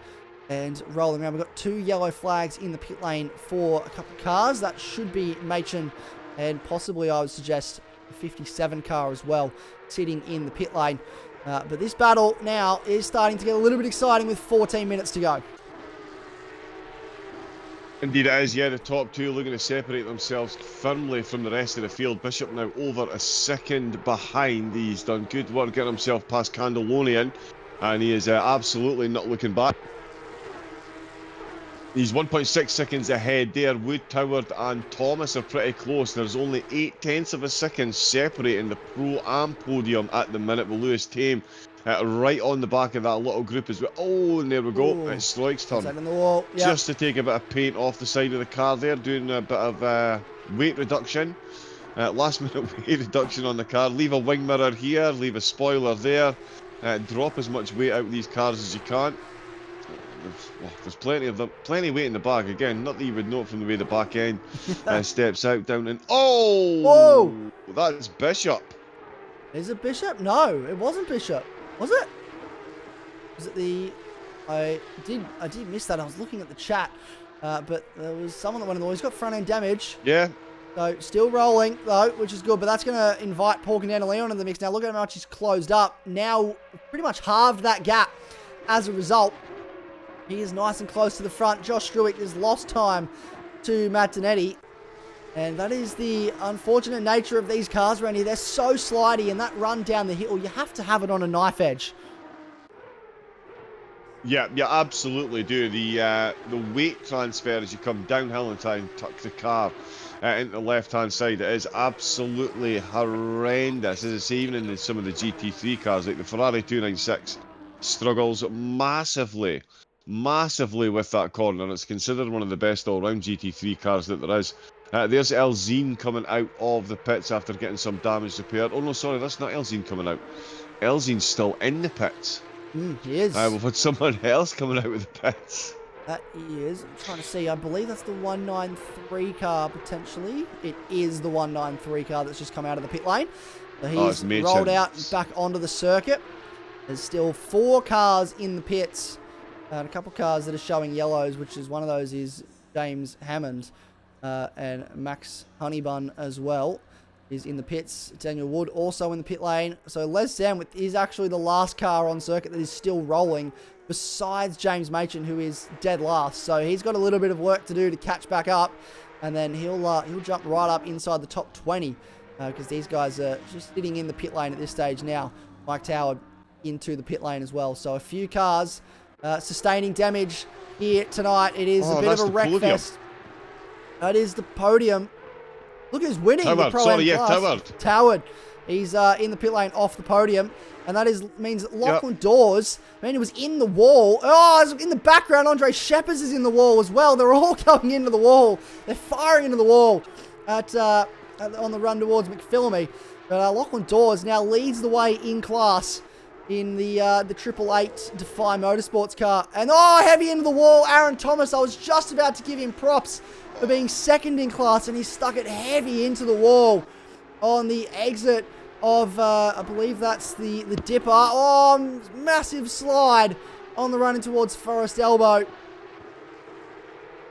And rolling around. We've got 2 yellow flags in the pit lane for a couple of cars. That should be Machen and possibly, I would suggest, a 57 car as well, sitting in the pit lane. But this battle now is starting to get a little bit exciting with 14 minutes to go. Indeed it is, yeah. The top 2 looking to separate themselves firmly from the rest of the field. Bishop now over a second behind. He's done good work getting himself past Candolonian, and he is absolutely not looking back. He's 1.6 seconds ahead there. Wood, Toward and Thomas are pretty close. There's only 8/10 of a second separating the Pro-Am podium at the minute, with Lewis Tame right on the back of that little group as well. Oh, and there we go. Ooh. It's Struick's turn. In the wall. Yep. Just to take a bit of paint off the side of the car there, doing a bit of weight reduction. Last minute weight reduction on the car. Leave a wing mirror here, leave a spoiler there. Drop as much weight out of these cars as you can. There's plenty of them, plenty of weight in the back. Again, not that you would know it from the way the back end steps out, down, and oh! Whoa! That's Bishop. Is it Bishop? No, it wasn't Bishop. Was it? Was it the... I did miss that. I was looking at the chat, but there was someone that went in the wall. He's got front end damage. Yeah. So still rolling though, which is good, but that's going to invite Paul Candelion in the mix. Now look at how much he's closed up. Now pretty much halved that gap as a result. He is nice and close to the front. Josh Struick has lost time to Martinetti. And that is the unfortunate nature of these cars around here. They're so slidey, and that run down the hill, you have to have it on a knife edge. Yeah, absolutely do. The weight transfer as you come downhill and try and tuck the car into the left-hand side, it is absolutely horrendous. As I say, even in some of the GT3 cars, like the Ferrari 296, struggles massively with that corner. It's considered one of the best all-round GT3 cars that there is. There's Elzine coming out of the pits after getting some damage repaired. Oh no, sorry, that's not Elzine coming out. Elzine's still in the pits. He is. We've had someone else coming out of the pits. That is, I'm trying to see, I believe that's the 193 car potentially. It is the 193 car that's just come out of the pit lane. So he's rolled out and back onto the circuit. There's still 4 cars in the pits. And a couple cars that are showing yellows, which is one of those is James Hammond and Max Honeybun as well is in the pits. Daniel Wood also in the pit lane. So Les Sandwith is actually the last car on circuit that is still rolling, besides James Machin, who is dead last. So he's got a little bit of work to do to catch back up, and then he'll jump right up inside the top 20 because these guys are just sitting in the pit lane at this stage now. Mike Tower into the pit lane as well. So a few cars sustaining damage here tonight. It is a bit of a wreck fest. That is the podium. Look who's winning the Pro-Am class. Toward. He's in the pit lane off the podium. And that means that Lachlan Dawes, man, he was in the wall. Oh, in the background, Andre Sheppers is in the wall as well. They're all coming into the wall. They're firing into the wall on the run towards McPhillamy. But Lachlan Dawes now leads the way in class in the 888 Defy Motorsports car. And heavy into the wall, Aaron Thomas. I was just about to give him props for being second in class, and he stuck it heavy into the wall on the exit of, I believe that's the dipper. Oh, massive slide on the run in towards Forest Elbow.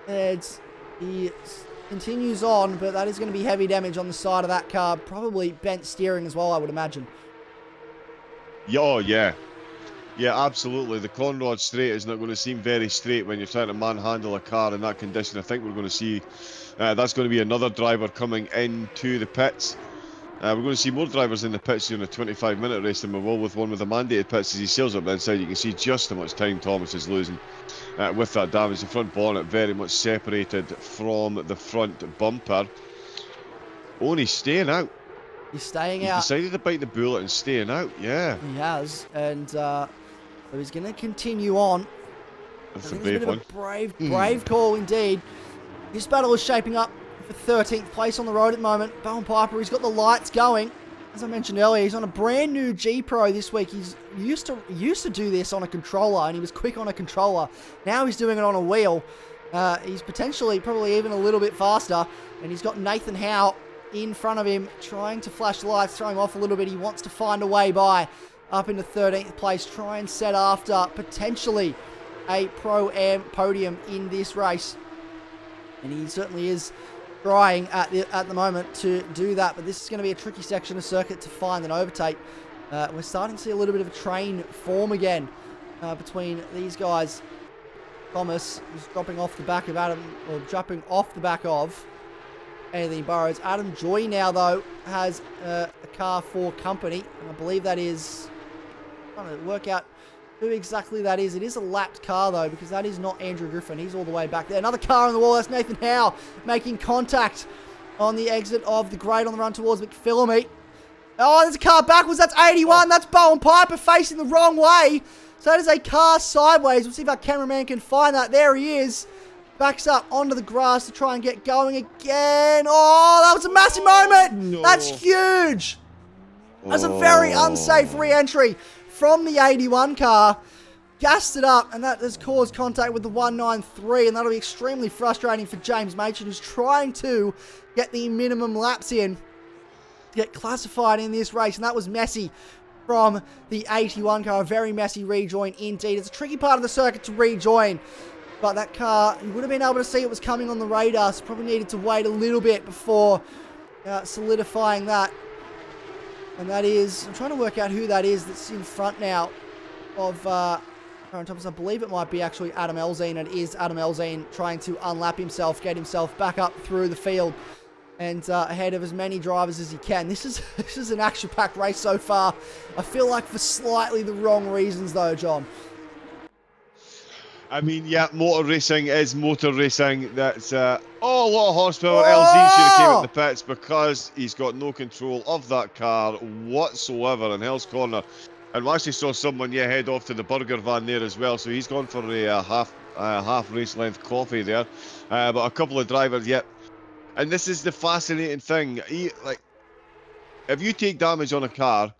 And he continues on, but that is going to be heavy damage on the side of that car. Probably bent steering as well, I would imagine. Oh, yeah. Yeah, absolutely. The Conrod straight is not going to seem very straight when you're trying to manhandle a car in that condition. I think we're going to see that's going to be another driver coming into the pits. We're going to see more drivers in the pits during a 25-minute race than we will with one with the mandated pits. As he sails up the inside, you can see just how much time Thomas is losing with that damage. The front bonnet very much separated from the front bumper. Oh, and he's staying out. He's staying out. He decided to bite the bullet and staying out, yeah. He has, and so he's going to continue on. That's a brave one. Brave call indeed. This battle is shaping up for 13th place on the road at the moment. Bowen Piper, he's got the lights going. As I mentioned earlier, he's on a brand new G Pro this week. He's used to do this on a controller, and he was quick on a controller. Now he's doing it on a wheel. He's potentially probably even a little bit faster, and he's got Nathan Howe in front of him, trying to flash the lights, throw him off a little bit. He wants to find a way by up into 13th place, try and set after potentially a Pro-Am podium in this race. And he certainly is trying at the moment to do that, but this is going to be a tricky section of circuit to find and overtake. We're starting to see a little bit of a train form again between these guys. Thomas is dropping off the back of Anthony Burrows. Adam Joy now, though, has a car for company, and I believe that is, I'm trying to work out who exactly that is. It is a lapped car, though, because that is not Andrew Griffin. He's all the way back there. Another car on the wall. That's Nathan Howe making contact on the exit of the grade on the run towards McPhillamy. Oh, there's a car backwards. That's 81. That's Bowen Piper facing the wrong way. So that is a car sideways. We'll see if our cameraman can find that. There he is. Backs up onto the grass to try and get going again. Oh, that was a massive moment. No. That's huge. That's a very unsafe re-entry from the 81 car. Gassed it up, and that has caused contact with the 193, and that'll be extremely frustrating for James Machin, who's trying to get the minimum laps in to get classified in this race, and that was messy from the 81 car. A very messy rejoin indeed. It's a tricky part of the circuit to rejoin, but that car, you would have been able to see it was coming on the radar, so probably needed to wait a little bit before solidifying that. And that is, I'm trying to work out who that is that's in front now of Aaron Thomas. I believe it might be actually Adam Elzine, and it is Adam Elzine trying to unlap himself, get himself back up through the field and ahead of as many drivers as he can. This is an action-packed race so far. I feel like for slightly the wrong reasons though, John. I mean, yeah, motor racing is motor racing. That's a lot of horsepower. LZ should have came at the pits because he's got no control of that car whatsoever in Hell's Corner. And we actually saw someone, head off to the burger van there as well. So he's gone for a half race length coffee there. But a couple of drivers, And this is the fascinating thing. If you take damage on a car,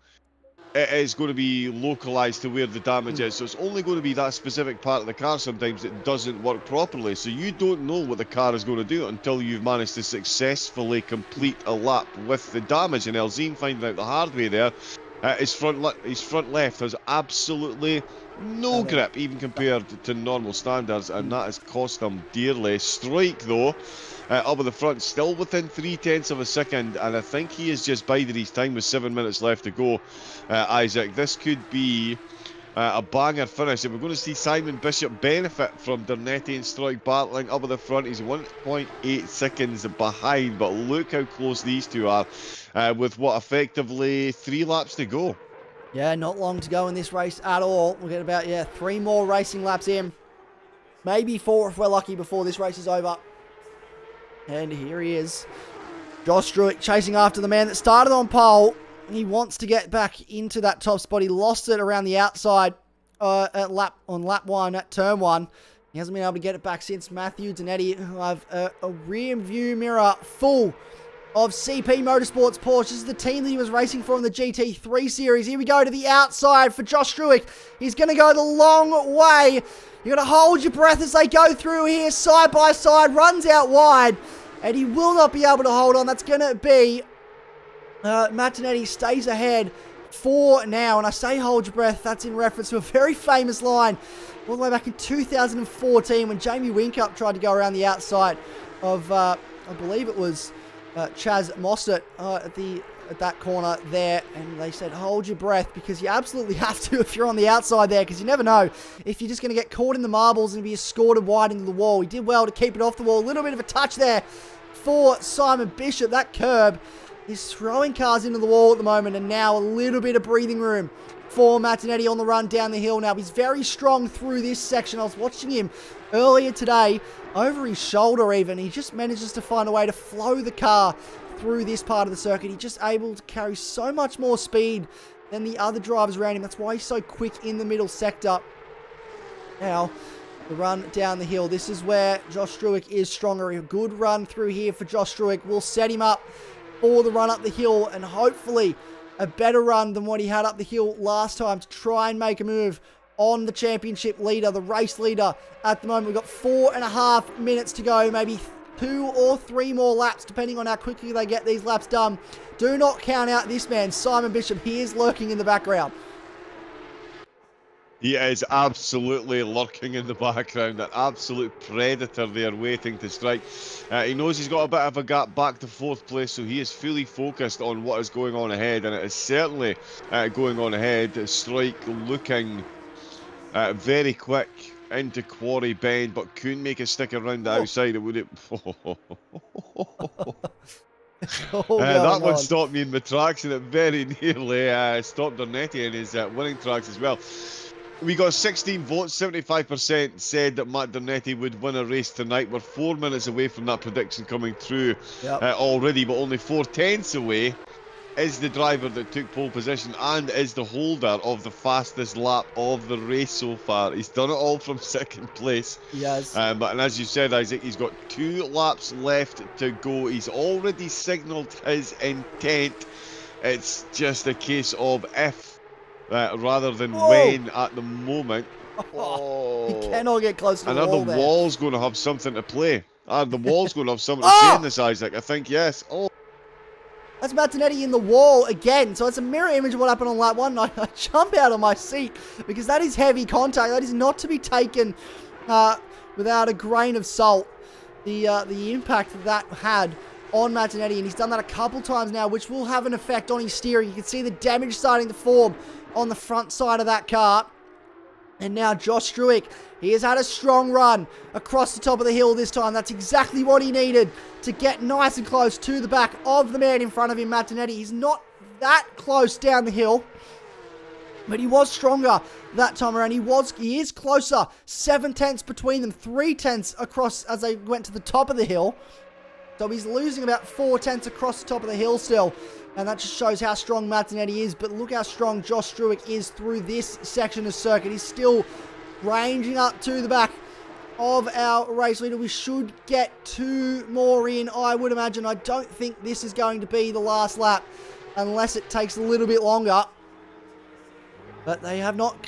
it is going to be localized to where the damage is. So it's only going to be that specific part of the car sometimes that doesn't work properly. So you don't know what the car is going to do until you've managed to successfully complete a lap with the damage. And Elzine finding out the hard way there. His front left has absolutely no grip, even compared to normal standards, and that has cost him dearly. Strike, though, up at the front, still within 0.3 of a second, and I think he is just biding his time with 7 minutes left to go. Isaac, this could be a banger finish, and we're going to see Simon Bishop benefit from Dernetti and Strike battling up at the front. He's 1.8 seconds behind, but look how close these two are, with what, effectively 3 laps to go. Yeah, not long to go in this race at all. We'll get about, 3 more racing laps in. Maybe 4 if we're lucky before this race is over. And here he is. Josh Struick chasing after the man that started on pole. He wants to get back into that top spot. He lost it around the outside on lap 1 at turn 1. He hasn't been able to get it back since. Matthew Donetti, who have a rear view mirror full of CP Motorsports Porsche. This is the team that he was racing for in the GT3 series. Here we go to the outside for Josh Struick. He's going to go the long way. You've got to hold your breath as they go through here, side by side, runs out wide, and he will not be able to hold on. That's going to be Matt Donetti stays ahead for now, and I say hold your breath, that's in reference to a very famous line all the way back in 2014 when Jamie Whincup tried to go around the outside of, I believe it was Chaz Mostert at that corner there, and they said hold your breath because you absolutely have to if you're on the outside there, because you never know if you're just going to get caught in the marbles and be escorted wide into the wall. He did well to keep it off the wall. A little bit of a touch there for Simon Bishop. That curb is throwing cars into the wall at the moment, and now a little bit of breathing room for Matt Donetti on the run down the hill now. He's very strong through this section. I was watching him earlier today, over his shoulder even. He just manages to find a way to flow the car through this part of the circuit. He's just able to carry so much more speed than the other drivers around him. That's why he's so quick in the middle sector. Now, the run down the hill. This is where Josh Struick is stronger. A good run through here for Josh Struick will set him up for the run up the hill, and hopefully a better run than what he had up the hill last time to try and make a move on the championship leader, the race leader at the moment. We've got 4.5 minutes to go, maybe 2 or 3 more laps, depending on how quickly they get these laps done. Do not count out this man, Simon Bishop. He is lurking in the background. He is absolutely lurking in the background, an absolute predator there waiting to strike. He knows he's got a bit of a gap back to 4th place, so he is fully focused on what is going on ahead, and it is certainly going on ahead. Strike looking very quick into Quarry Bend, but couldn't make a stick around the outside. It would it. That one stopped me in my tracks, and it very nearly stopped Dernetti in his winning tracks as well. We got 16 votes, 75% said that Matt Dernetti would win a race tonight. We're 4 minutes away from that prediction coming through already, but only 4/10 away is the driver that took pole position and is the holder of the fastest lap of the race so far. He's done it all from 2nd place. Yes. And as you said, Isaac, he's got 2 laps left to go. He's already signalled his intent. It's just a case of if rather than when at the moment. He cannot get close to the wall there. The wall's going to have something to play. The wall's going to have something to say in this, Isaac. I think, yes. That's Matt Donetti in the wall again. So it's a mirror image of what happened on lap 1. I jump out of my seat because that is heavy contact. That is not to be taken without a grain of salt. The impact that had on Matt Donetti, and he's done that a couple times now, which will have an effect on his steering. You can see the damage starting to form on the front side of that car. And now Josh Struick, he has had a strong run across the top of the hill this time. That's exactly what he needed to get nice and close to the back of the man in front of him, Matt Donetti. He's not that close down the hill, but he was stronger that time around. He is closer. 7/10 between them, 3/10 across as they went to the top of the hill. So he's losing about 4/10 across the top of the hill still. And that just shows how strong Matt Donetti is. But look how strong Josh Struick is through this section of circuit. He's still ranging up to the back of our race leader. We should get 2 more in, I would imagine. I don't think this is going to be the last lap unless it takes a little bit longer. But they have not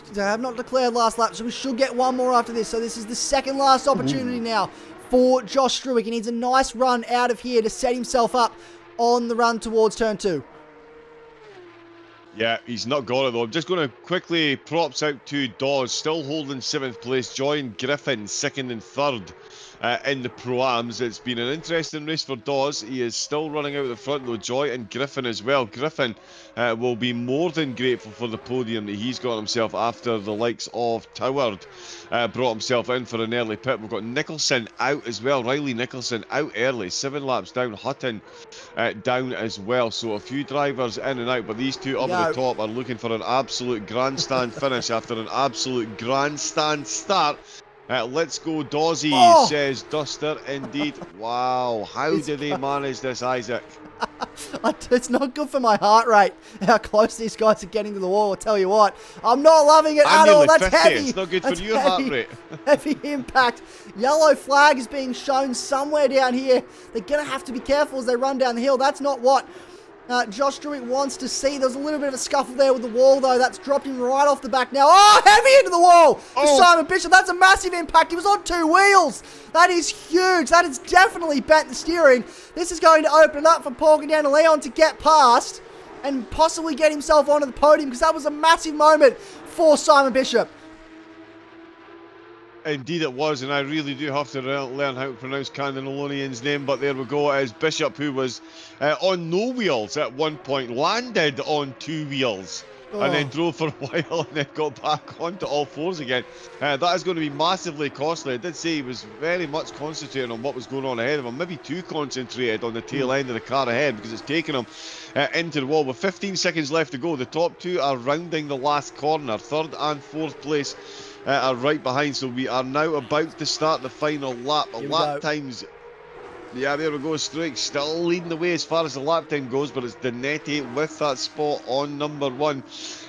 declared last lap, so we should get 1 more after this. So this is the second last opportunity now for Josh Struick. He needs a nice run out of here to set himself up on the run towards turn 2. Yeah, he's not got it though. I'm just going to quickly props out to Dawes, still holding 7th place. Joy and Griffin 2nd and 3rd in the Pro-Ams. It's been an interesting race for Dawes. He is still running out the front though. Joy and Griffin as well. Griffin will be more than grateful for the podium that he's got himself after the likes of Toward brought himself in for an early pit. We've got Nicholson out as well. Riley Nicholson out early, 7 laps down. Hutton down as well. So a few drivers in and out, but these two up at the top are looking for an absolute grandstand finish after an absolute grandstand start. Let's go Dawsy, says Duster. Indeed. Wow, how do they manage this, Isaac? It's not good for my heart rate, how close these guys are getting to the wall. I'll tell you what, I'm not loving it at all. That's 50. heavy. It's not good for your heart rate. Heavy impact. Yellow flag is being shown somewhere down here. They're going to have to be careful as they run down the hill. That's not what Josh Druitt wants to see. There's a little bit of a scuffle there with the wall, though. That's dropped him right off the back now. Oh, heavy into the wall for Simon Bishop. That's a massive impact. He was on 2 wheels. That is huge. That has definitely bent the steering. This is going to open up for Pogarty and Leon to get past and possibly get himself onto the podium, because that was a massive moment for Simon Bishop. Indeed it was, and I really do have to learn how to pronounce Cannonalonian's name, but there we go. It is Bishop, who was on no wheels at one point, landed on 2 wheels, and then drove for a while and then got back onto all 4s again. That is going to be massively costly. I did say he was very much concentrating on what was going on ahead of him, maybe too concentrated on the tail end of the car ahead, because it's taken him into the wall. With 15 seconds left to go, the top 2 are rounding the last corner. 3rd and 4th place are right behind, so we are now about to start the final lap. Lap times, yeah, there we go. Struik still leading the way as far as the lap time goes, but it's Danetti with that spot on number 1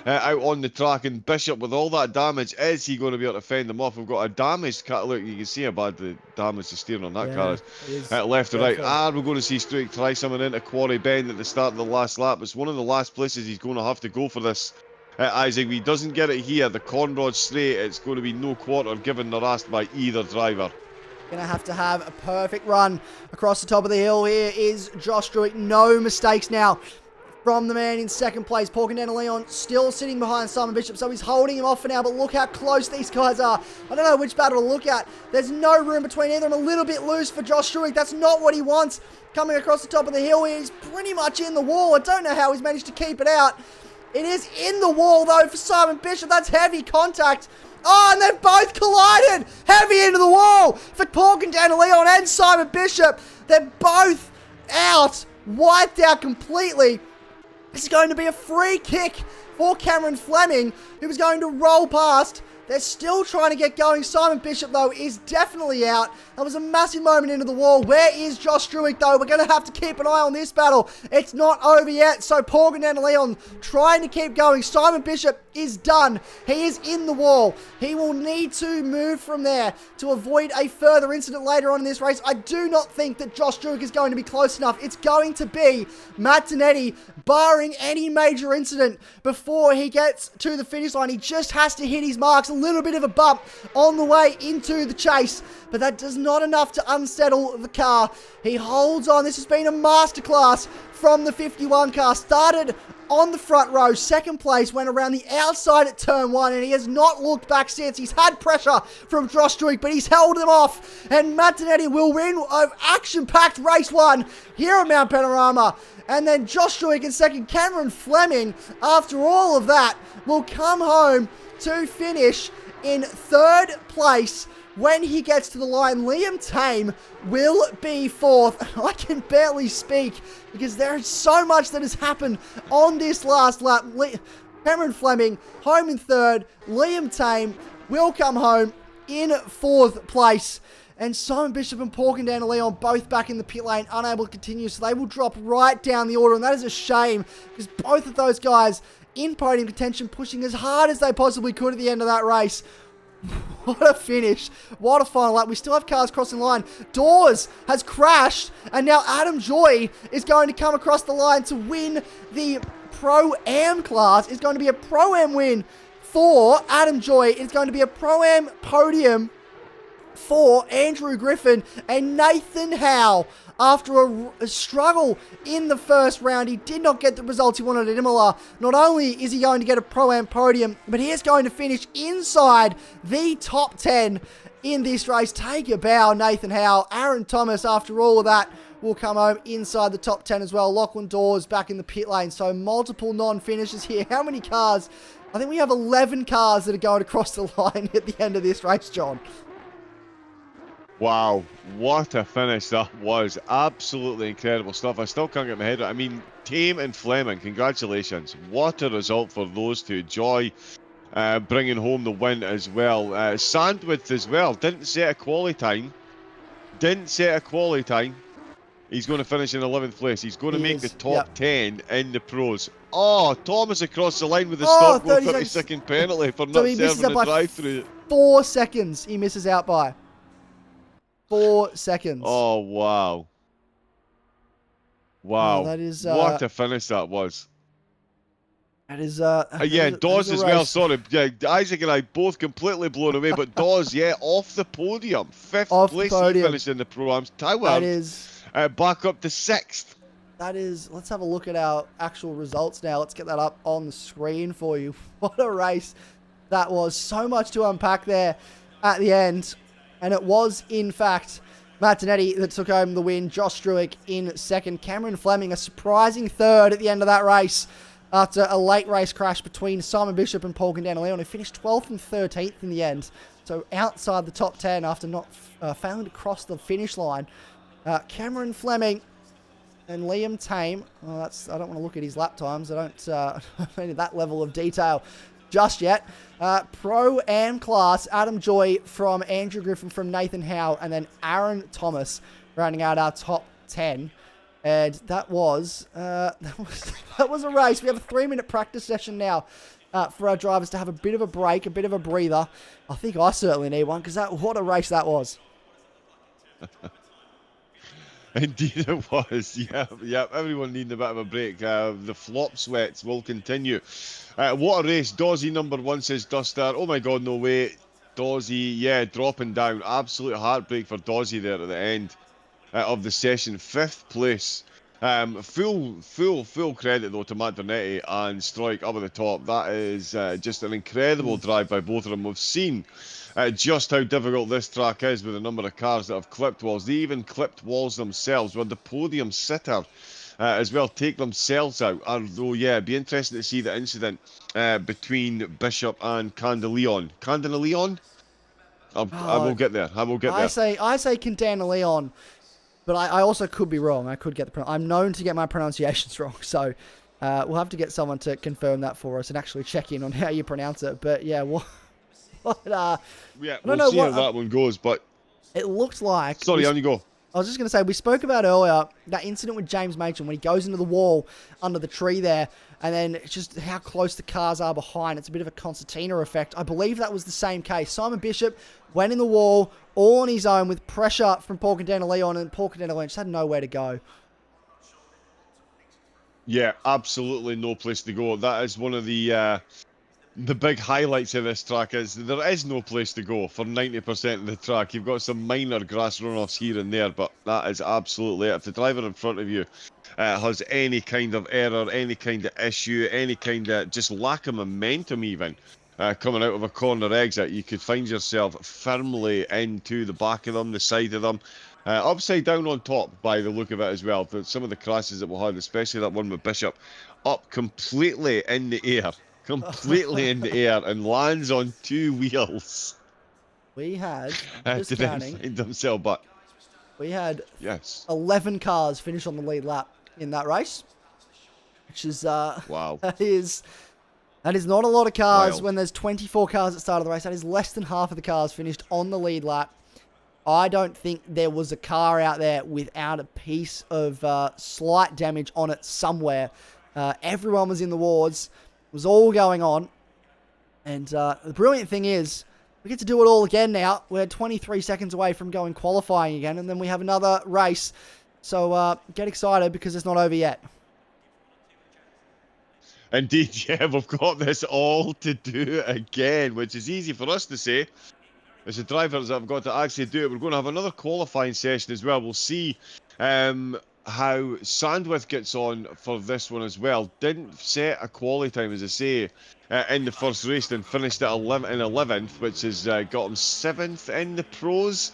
out on the track, and Bishop with all that damage, is he going to be able to fend them off? We've got a damaged car. Look, you can see how bad the damage to steering on that car is. Left to right. We're going to see Struik try something into Quarry Bend at the start of the last lap. It's one of the last places he's going to have to go for this. Isaac, if he doesn't get it here, the Conrod straight, it's going to be no quarter given the rest by either driver. Going to have a perfect run across the top of the hill. Here is Josh Druitt. No mistakes now from the man in 2nd place. Pogarty and Leon still sitting behind Simon Bishop, so he's holding him off for now, but look how close these guys are. I don't know which battle to look at. There's no room between either of them. A little bit loose for Josh Druitt. That's not what he wants. Coming across the top of the hill, he's pretty much in the wall. I don't know how he's managed to keep it out. It is in the wall, though, for Simon Bishop. That's heavy contact. Oh, and they've both collided. Heavy into the wall for Pogarty and Leon and Simon Bishop. They're both out, wiped out completely. This is going to be a free kick for Cameron Fleming, who was going to roll past. They're still trying to get going. Simon Bishop, though, is definitely out. That was a massive moment into the wall. Where is Josh Druitt, though? We're going to have to keep an eye on this battle. It's not over yet. So Pogarty and Leon trying to keep going. Simon Bishop is done. He is in the wall. He will need to move from there to avoid a further incident later on in this race. I do not think that Josh Druitt is going to be close enough. It's going to be Matt Danetti, barring any major incident before he gets to the finish line. He just has to hit his marks. A little bit of a bump on the way into the chase, but that is not enough to unsettle the car. He holds on. This has been a masterclass from the 51 car. Started on the front row, 2nd place, went around the outside at turn 1, and he has not looked back since. He's had pressure from Josh Druitt, but he's held them off, and Matt Danetti will win an action-packed race 1 here at Mount Panorama. And then Josh Druitt in 2nd. Cameron Fleming, after all of that, will come home to finish in 3rd place. When he gets to the line, Liam Tame will be 4th. I can barely speak because there is so much that has happened on this last lap. Cameron Fleming home in 3rd. Liam Tame will come home in 4th place. And Simon Bishop and Pogarty and Leon both back in the pit lane, unable to continue. So they will drop right down the order. And that is a shame because both of those guys in podium contention, pushing as hard as they possibly could at the end of that race. What a finish. What a final lap. We still have cars crossing the line. Dawes has crashed, and now Adam Joy is going to come across the line to win the Pro-Am class. It's going to be a Pro-Am win for Adam Joy. It's going to be a Pro-Am podium for Andrew Griffin and Nathan Howe. After a struggle in the first round, he did not get the results he wanted at Imola. Not only is he going to get a Pro-Am podium, but he is going to finish inside the top 10 in this race. Take a bow, Nathan Howe. Aaron Thomas, after all of that, will come home inside the top 10 as well. Lachlan Dawes back in the pit lane. So multiple non-finishes here. How many cars? I think we have 11 cars that are going across the line at the end of this race, John. Wow, what a finish that was. Absolutely incredible stuff. I still can't get my head around. I mean, Tame and Fleming, congratulations. What a result for those two. Joy bringing home the win as well. Sandwith as well. Didn't set a quali time. He's going to finish in 11th place. He's going to make the top 10 in the pros. Oh, Thomas across the line with the stop go 30-second penalty for not serving the drive-through. 4 seconds he misses out by. 4 seconds. Oh, wow. Wow. Oh, that is, what a finish that was. That is, yeah, Dawes as well, sorry. Yeah, Isaac and I both completely blown away, but Dawes, yeah, off the podium. 5th place he finished in the Pro-Ams. Tower, that is... back up to 6th. That is... Let's have a look at our actual results now. Let's get that up on the screen for you. What a race that was. So much to unpack there at the end. And it was, in fact, Matt Donetti that took home the win. Josh Struick in second. Cameron Fleming, a surprising third at the end of that race after a late race crash between Simon Bishop and Paul Candana-Leon, who finished 12th and 13th in the end. So outside the top 10 after not failing to cross the finish line. Cameron Fleming and Liam Tame. Well, I don't want to look at his lap times. I don't need that level of detail just yet. Pro-Am class, Adam Joy from Andrew Griffin from Nathan Howe, and then Aaron Thomas rounding out our top 10. And that was a race. We have a 3-minute practice session now for our drivers to have a bit of a break, a bit of a breather. I think I certainly need one, because what a race that was. Indeed it was. Yeah, everyone needing a bit of a break. The flop sweats will continue. What a race. Dawsey number 1 says Duster. Oh my God, no way. Dawsey, yeah, dropping down. Absolute heartbreak for Dawsey there at the end of the session. 5th place. Full credit though to Matt Donetti and Stroik up at the top. That is just an incredible drive by both of them. We've seen just how difficult this track is with the number of cars that have clipped walls. They even clipped walls themselves. With the podium sitter as well take themselves out. Although, yeah, it'd be interesting to see the incident between Bishop and Candaleon. Candaleon? I will get there. I say Candana-Leon, but I also could be wrong. I could get I'm known to get my pronunciations wrong, so we'll have to get someone to confirm that for us and actually check in on how you pronounce it. But yeah, we'll see how that one goes. But it looked like. Sorry, on you go. I was just going to say, we spoke about earlier that incident with James Machin when he goes into the wall under the tree there, and then it's just how close the cars are behind. It's a bit of a concertina effect. I believe that was the same case. Simon Bishop went in the wall all on his own with pressure from Paul Candana-Leon, and Paul Candana-Leon just had nowhere to go. Yeah, absolutely no place to go. That is one of the big highlights of this track is there is no place to go for 90% of the track. You've got some minor grass runoffs here and there, but that is absolutely it. If the driver in front of you has any kind of error, any kind of issue, any kind of just lack of momentum even, coming out of a corner exit, you could find yourself firmly into the back of them, the side of them, upside down on top by the look of it as well. But some of the crashes that we had, especially that one with Bishop, up completely in the air. Completely in the air and lands on 2 wheels. We had, just counting, find themselves, but we had 11 cars finish on the lead lap in that race, which is wow. That is not a lot of cars when there's 24 cars at the start of the race. That is less than half of the cars finished on the lead lap. I don't think there was a car out there without a piece of slight damage on it somewhere. Everyone was in the wards. It was all going on. And the brilliant thing is, we get to do it all again now. We're 23 seconds away from going qualifying again, and then we have another race. So get excited because it's not over yet. Indeed, yeah, we've got this all to do again, which is easy for us to say. It's the drivers that have got to actually do it. We're going to have another qualifying session as well. We'll see how Sandwith gets on for this one as well. Didn't set a quality time, as I say, in the first race, and finished at 11th, which has got him 7th in the pros.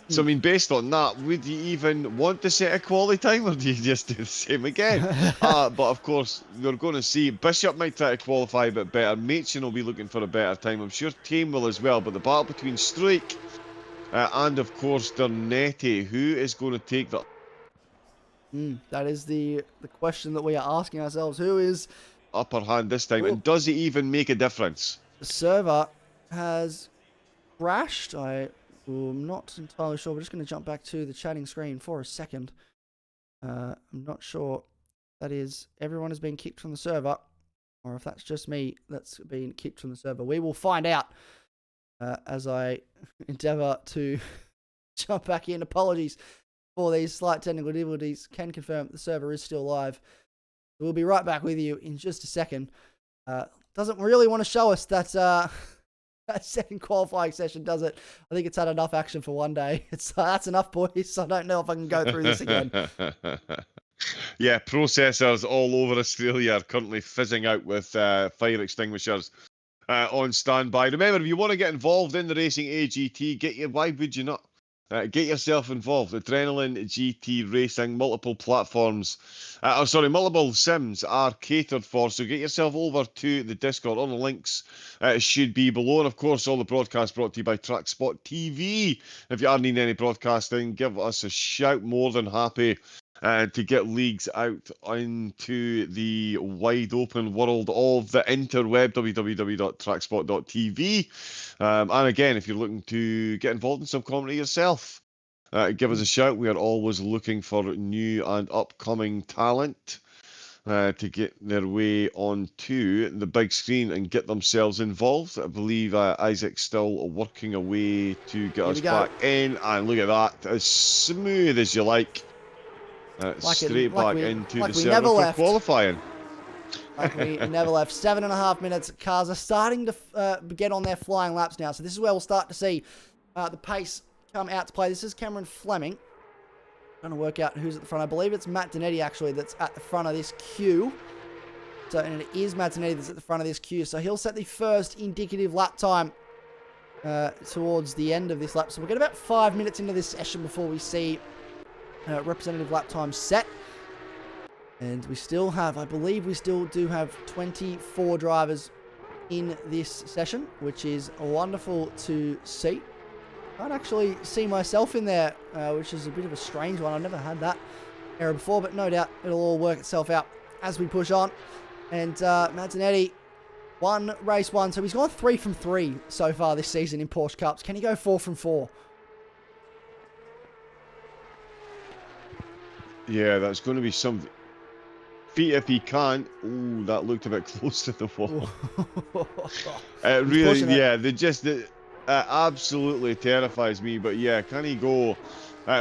So, I mean, based on that, would you even want to set a quality time, or do you just do the same again? But, of course, we're going to see. Bishop might try to qualify a bit better. Machin will be looking for a better time. I'm sure Tame will as well. But the battle between Struik and, of course, Dernetti, who is going to take the... That is the question that we are asking ourselves. Who is... upper hand this time? And does it even make a difference? The server has crashed. I'm not entirely sure. We're just going to jump back to the chatting screen for a second. I'm not sure that is everyone has been kicked from the server, or if that's just me that's been kicked from the server. We will find out as I endeavour to jump back in. Apologies for these slight technical difficulties. Can confirm the server is still live. We'll be right back with you in just a second. Doesn't really want to show us that that second qualifying session, does it? I think it's had enough action for one day. That's enough, boys. I don't know if I can go through this again. Yeah, processors all over Australia are currently fizzing out with fire extinguishers on standby. Remember, if you want to get involved in the racing AGT, why would you not? Get yourself involved. Adrenaline GT Racing, multiple platforms, multiple sims are catered for. So get yourself over to the Discord. All the links should be below. And of course, all the broadcasts brought to you by TrackSpotTV. If you are needing any broadcasting, give us a shout. More than happy to get leagues out into the wide open world of the interweb, www.trackspot.tv. And again, if you're looking to get involved in some comedy yourself, give us a shout. We are always looking for new and upcoming talent to get their way onto the big screen and get themselves involved. I believe Isaac's still working away to get us back in. And look at that, as smooth as you like. Straight back into the server for qualifying. Like we never left. 7.5 minutes. Cars are starting to get on their flying laps now. So this is where we'll start to see the pace come out to play. This is Cameron Fleming. Trying to work out who's at the front. I believe it's Matt Donetti, actually, that's at the front of this queue. So, and it is Matt Donetti that's at the front of this queue. So he'll set the first indicative lap time towards the end of this lap. So we'll get about 5 minutes into this session before we see representative lap time set. And we still have, I believe we still do have 24 drivers in this session, which is wonderful to see. Can't actually see myself in there, which is a bit of a strange one. I've never had that error before, but no doubt it'll all work itself out as we push on. And Matt Donetti won race 1, so he's gone 3 from 3 so far this season in Porsche Cups. Can he go 4 from 4? Yeah, that's going to be something. If he can't. Ooh, that looked a bit close to the wall. Really, yeah, absolutely terrifies me. But yeah, can he go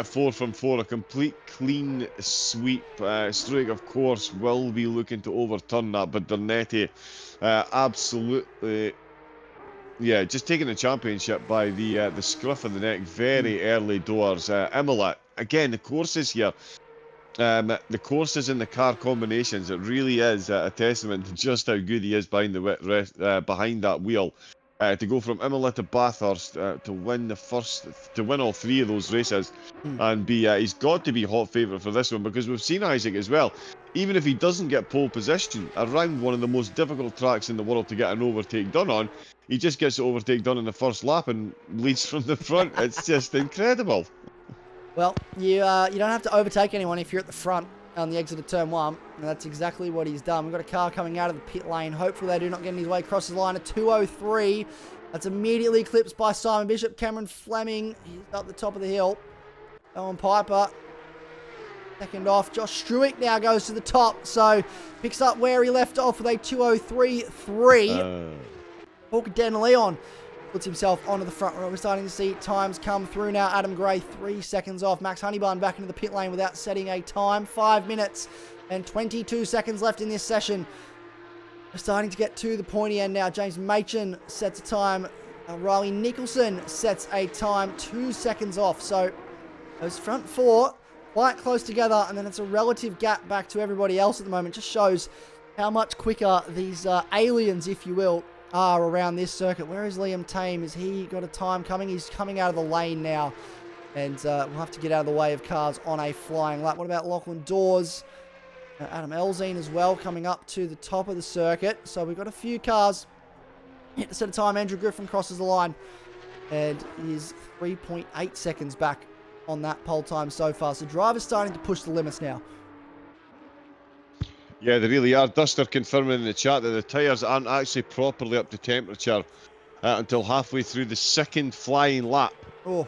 4 from 4? A complete clean sweep. Struik, of course, will be looking to overturn that, but Dernetti absolutely, yeah, just taking the championship by the scruff of the neck. Very early doors. Imola, again, the courses here. The courses and the car combinations, it really is a testament to just how good he is behind that wheel. To go from Imola to Bathurst to win all 3 of those races, and he's got to be hot favourite for this one, because we've seen Isaac as well. Even if he doesn't get pole position around one of the most difficult tracks in the world to get an overtake done on, he just gets the overtake done in the first lap and leads from the front. It's just incredible. Well, you don't have to overtake anyone if you're at the front on the exit of turn 1. And that's exactly what he's done. We've got a car coming out of the pit lane. Hopefully they do not get in his way. Crosses the line at 2:03. That's immediately eclipsed by Simon Bishop. Cameron Fleming, he's up the top of the hill. Owen Piper, second off. Josh Struik now goes to the top. So picks up where he left off with a 2:03.3. Hawker Den Leon puts himself onto the front row. We're starting to see times come through now. Adam Gray, 3 seconds off. Max Honeybun back into the pit lane without setting a time. 5 minutes and 22 seconds left in this session. We're starting to get to the pointy end now. James Machin sets a time Riley Nicholson sets a time 2 seconds off. So those front four quite close together, and then it's a relative gap back to everybody else at the moment. Just shows how much quicker these aliens, if you will, are around this circuit. Where is Liam Tame? Has he got a time coming? He's coming out of the lane now, and we'll have to get out of the way of cars on a flying lap. What about Lachlan Dawes? Adam Elzine as well, coming up to the top of the circuit. So we've got a few cars hit the set of time. Andrew Griffin crosses the line, and he's 3.8 seconds back on that pole time so far. So drivers starting to push the limits now. Yeah, they really are. Duster confirming in the chat that the tyres aren't actually properly up to temperature until halfway through the second flying lap. Oh.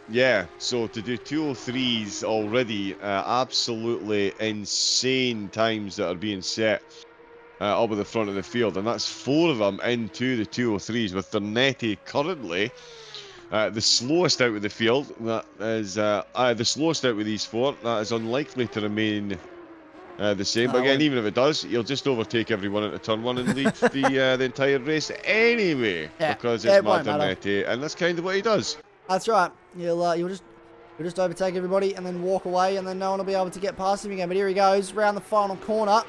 Yeah, so to do 2:03s already, absolutely insane times that are being set up at the front of the field. And that's 4 of them into the 2:03s, with Dernetti currently the slowest out of the field. That is the slowest out with these 4. That is unlikely to remain the same. But again, even if it does, he'll just overtake everyone into turn 1 and lead the entire race anyway, because it's Matt Dernetti, and that's kind of what he does. That's right. You'll just overtake everybody and then walk away, and then no one will be able to get past him again. But here he goes round the final corner.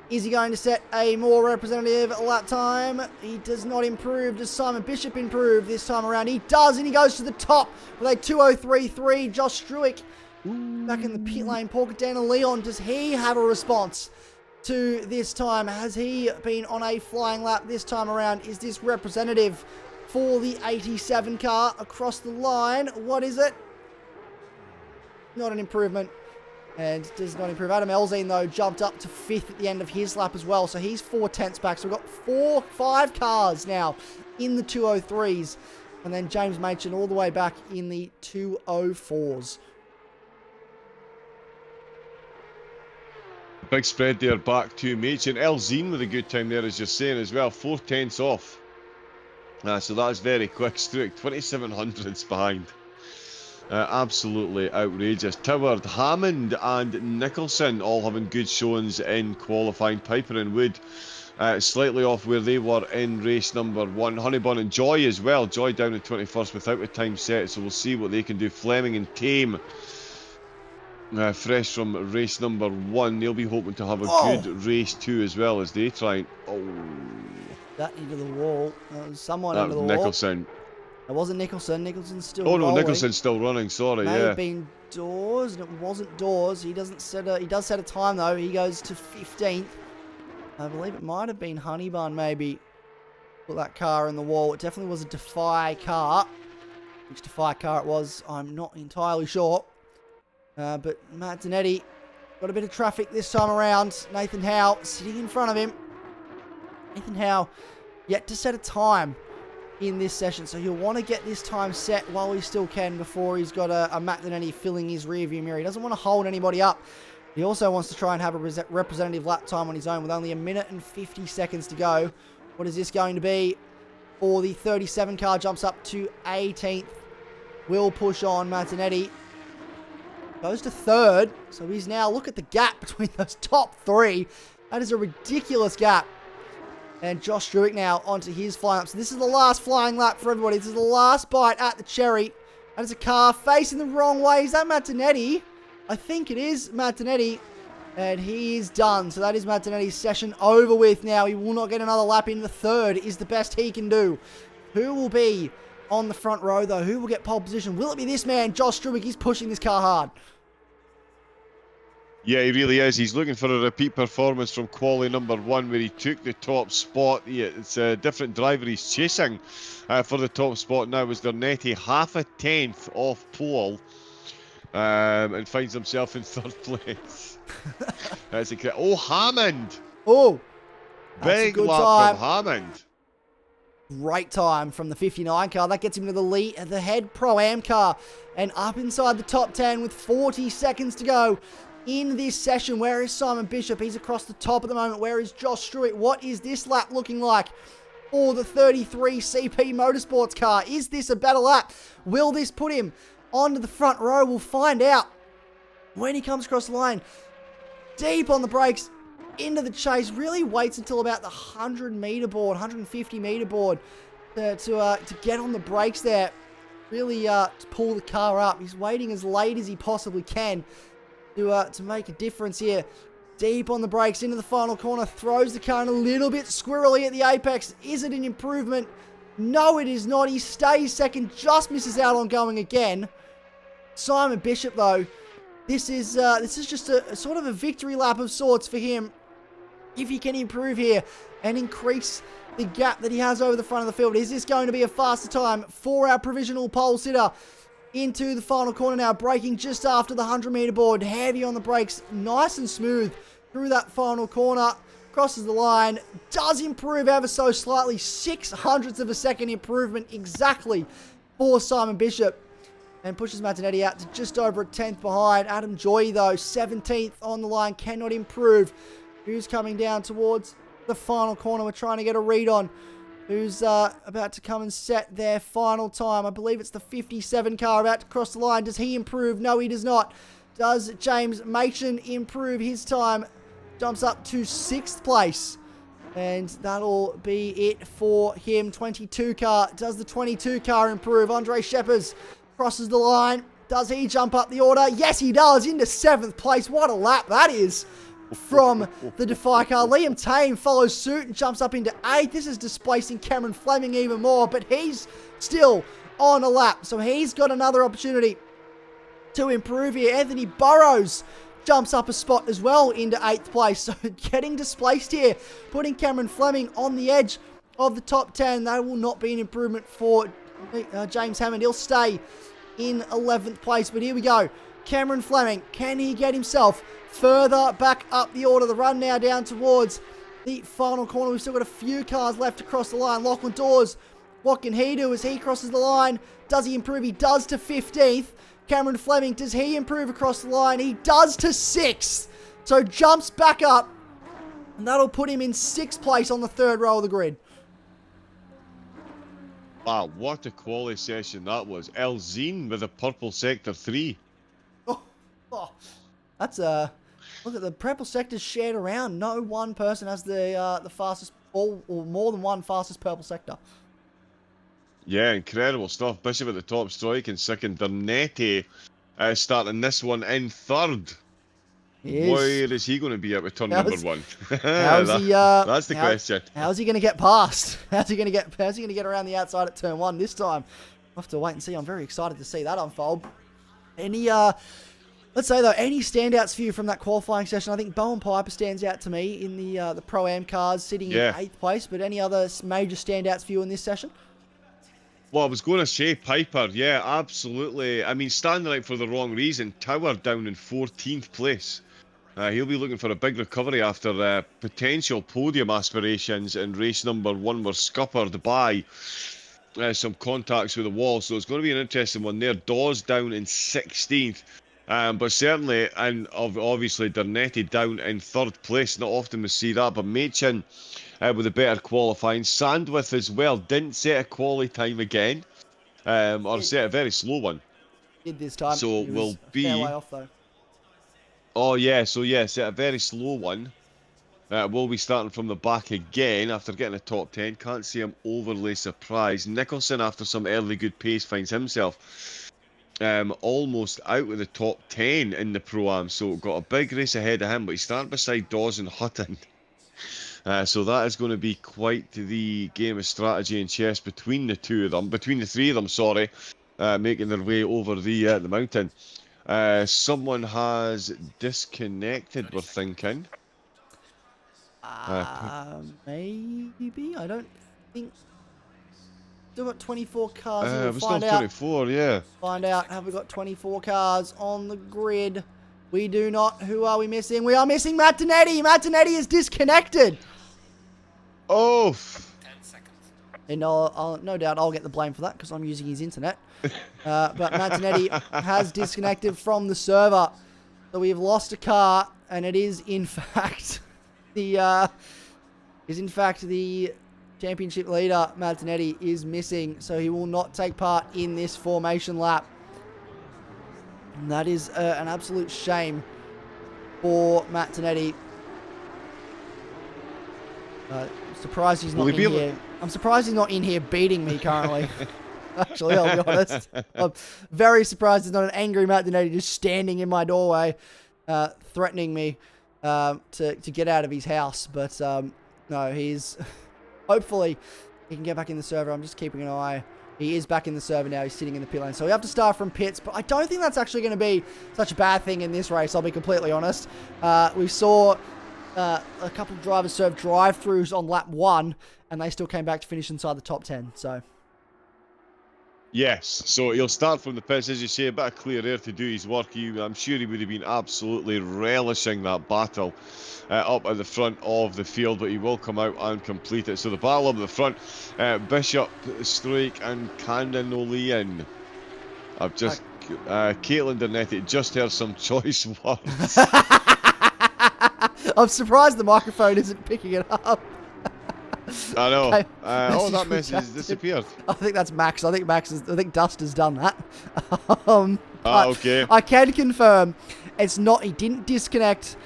Is he going to set a more representative lap time? He does not improve. Does Simon Bishop improve this time around? He does, and he goes to the top with a 2:03.3. Josh Struick back in the pit lane. Paul Cadena Leon, does he have a response to this time? Has he been on a flying lap this time around? Is this representative for the 87 car across the line? What is it? Not an improvement, and does not improve. Adam Elzine, though, jumped up to 5th at the end of his lap as well, so he's 4 tenths back. So we've got 5 cars now in the 2:03s, and then James Machin all the way back in the 2:04s. Big spread there back to Machin. Elzine with a good time there, as you're saying as well. 4 tenths off. So that's very quick. Struick 2700ths behind. Absolutely outrageous. Toward, Hammond and Nicholson all having good showings in qualifying. Piper and Wood slightly off where they were in race number 1. Honeybun and Joy as well. Joy down in 21st without a time set, so we'll see what they can do. Fleming and Tame fresh from race number 1. They'll be hoping to have a good race 2 as well, as they try and... That into the wall. That was someone that under the Nicholson. wall. It wasn't Nicholson. Nicholson's still rolling. rolling. Nicholson's still running. Sorry, May have been Dawes, and it wasn't Dawes. He does set a time though. He goes to 15th. I believe it might have been Honeybun maybe put that car in the wall. It definitely was a Defy car. Which Defy car it was, I'm not entirely sure. But Matt Zanetti got a bit of traffic this time around. Nathan Howe sitting in front of him. Nathan Howe yet to set a time in this session, so he'll want to get this time set while he still can before he's got a Matt Zanetti filling his rearview mirror. He doesn't want to hold anybody up. He also wants to try and have a representative lap time on his own with only 1 minute and 50 seconds to go. What is this going to be? For the 37 car, jumps up to 18th. Will push on. Matt Zanetti goes to 3rd, so he's now, look at the gap between those top 3. That is a ridiculous gap. And Josh Struick now onto his flying lap. So this is the last flying lap for everybody. This is the last bite at the cherry. That is a car facing the wrong way. Is that Matt Zanetti? I think it is Matt Zanetti. And he is done. So that is Matt Zanetti's session over with now. He will not get another lap in. The 3rd is the best he can do. Who will be on the front row, though? Who will get pole position? Will it be this man, Josh Struick? He's pushing this car hard. Yeah, he really is. He's looking for a repeat performance from quali number 1, where he took the top spot. It's a different driver he's chasing for the top spot now. Was Dernetti half a tenth off pole and finds himself in 3rd place. That's incredible. Oh, Hammond! Oh, big lap time from Hammond. Great time from the 59 car. That gets him to the lead, the head Pro-Am car, and up inside the top 10 with 40 seconds to go. In this session, where is Simon Bishop? He's across the top at the moment. Where is Josh Struick? What is this lap looking like for the 33 CP Motorsports car? Is this a better lap? Will this put him onto the front row? We'll find out when he comes across the line. Deep on the brakes, into the chase. Really waits until about the 100 meter board, 150 meter board to get on the brakes there. Really to pull the car up. He's waiting as late as he possibly can to make a difference here. Deep on the brakes into the final corner. Throws the car in a little bit squirrely at the apex. Is it an improvement? No, it is not. He stays second. Just misses out on going again. Simon Bishop, though, this is just a sort of a victory lap of sorts for him. If he can improve here and increase the gap that he has over the front of the field. Is this going to be a faster time for our provisional pole sitter? Into the final corner now, braking just after the 100-meter board. Heavy on the brakes, nice and smooth through that final corner. Crosses the line, does improve ever so slightly. 0.06 of a second improvement exactly for Simon Bishop. And pushes Martinetti out to just over a 10th behind. Adam Joy, though, 17th on the line, cannot improve. Who's coming down towards the final corner? We're trying to get a read on who's about to come and set their final time. I believe it's the 57 car about to cross the line. Does he improve? No, he does not. Does James Machen improve his time? Jumps up to 6th place. And that'll be it for him. 22 car. Does the 22 car improve? Andre Sheppers crosses the line. Does he jump up the order? Yes, he does. Into 7th place. What a lap that is from the Defy car. Liam Tame follows suit and jumps up into 8th. This is displacing Cameron Fleming even more, but he's still on a lap. So he's got another opportunity to improve here. Anthony Burrows jumps up a spot as well into 8th place. So getting displaced here, putting Cameron Fleming on the edge of the top 10. That will not be an improvement for James Hammond. He'll stay in 11th place. But here we go. Cameron Fleming, can he get himself further back up the order? The run now down towards the final corner. We've still got a few cars left to cross the line. Lachlan Dawes, what can he do as he crosses the line? Does he improve? He does to 15th. Cameron Fleming, does he improve across the line? He does to 6th. So jumps back up. And that'll put him in 6th place on the 3rd row of the grid. Wow, what a quality session that was. Elzine with a purple sector 3. Oh, that's look at the purple sectors shared around. No one person has the fastest, or more than one fastest purple sector. Yeah, incredible stuff. Bishop at the top, strike in second. Dernetti starting this one in 3rd. Where is he going to be at with turn number 1? That's the question. How's he going to get past? How's he going to get around the outside at turn 1 this time? We'll have to wait and see. I'm very excited to see that unfold. Let's say, though, any standouts for you from that qualifying session? I think Bowen Piper stands out to me in the Pro-Am cars, sitting in 8th place. But any other major standouts for you in this session? Well, I was going to say Piper. Yeah, absolutely. I mean, standing out for the wrong reason. Tower down in 14th place. He'll be looking for a big recovery after potential podium aspirations in race number 1 were scuppered by some contacts with the wall. So it's going to be an interesting one there. Dawes down in 16th. But certainly, and obviously, Dernetti down in 3rd place. Not often we see that, but Machin with a better qualifying. Sandwith as well. Didn't set a quality time again. Or set a very slow one. Did this time. So it will be... fair way off, though. Oh, yeah. So, yeah, set a very slow one. Will be starting from the back again after getting a top 10. Can't see him overly surprised. Nicholson, after some early good pace, finds himself almost out with the top 10 in the Pro-Am. So got a big race ahead of him, but he's starting beside Dawes and Hutton. So that is going to be quite the game of strategy and chess between the three of them, sorry, making their way over the mountain. Someone has disconnected, we're thinking. Maybe? I don't think... Still got 24 cars. We've still 24, yeah. Find out, have we got 24 cars on the grid? We do not. Who are we missing? We are missing Matt Donetti. Matt Donetti is disconnected. Oh. 10 seconds. And no doubt I'll get the blame for that because I'm using his internet. But Matt Donetti has disconnected from the server. So we've lost a car, and it is in fact the championship leader, Matt Donetti, is missing. So he will not take part in this formation lap. And that is an absolute shame for Matt Donetti. Surprised he's not in here. I'm surprised he's not in here beating me currently. Actually, I'll be honest. I'm very surprised there's not an angry Matt Donetti just standing in my doorway, threatening me to get out of his house. But no, he's... Hopefully, he can get back in the server. I'm just keeping an eye. He is back in the server now. He's sitting in the pit lane. So we have to start from pits. But I don't think that's actually going to be such a bad thing in this race, I'll be completely honest. We saw a couple of drivers serve drive-throughs on lap 1, and they still came back to finish inside the top 10. So... Yes, so he'll start from the pits, as you say, a bit of clear air to do his work. I'm sure he would have been absolutely relishing that battle up at the front of the field, but he will come out and complete it. So the battle up at the front, Bishop, Struik and Camden O'Lean. I've just, Caitlin Dernetti, just heard some choice words. I'm surprised the microphone isn't picking it up. I know. Okay. Oh, that message has disappeared. I think that's Max. I think Dust has done that. Okay. I can confirm it's not. He didn't disconnect.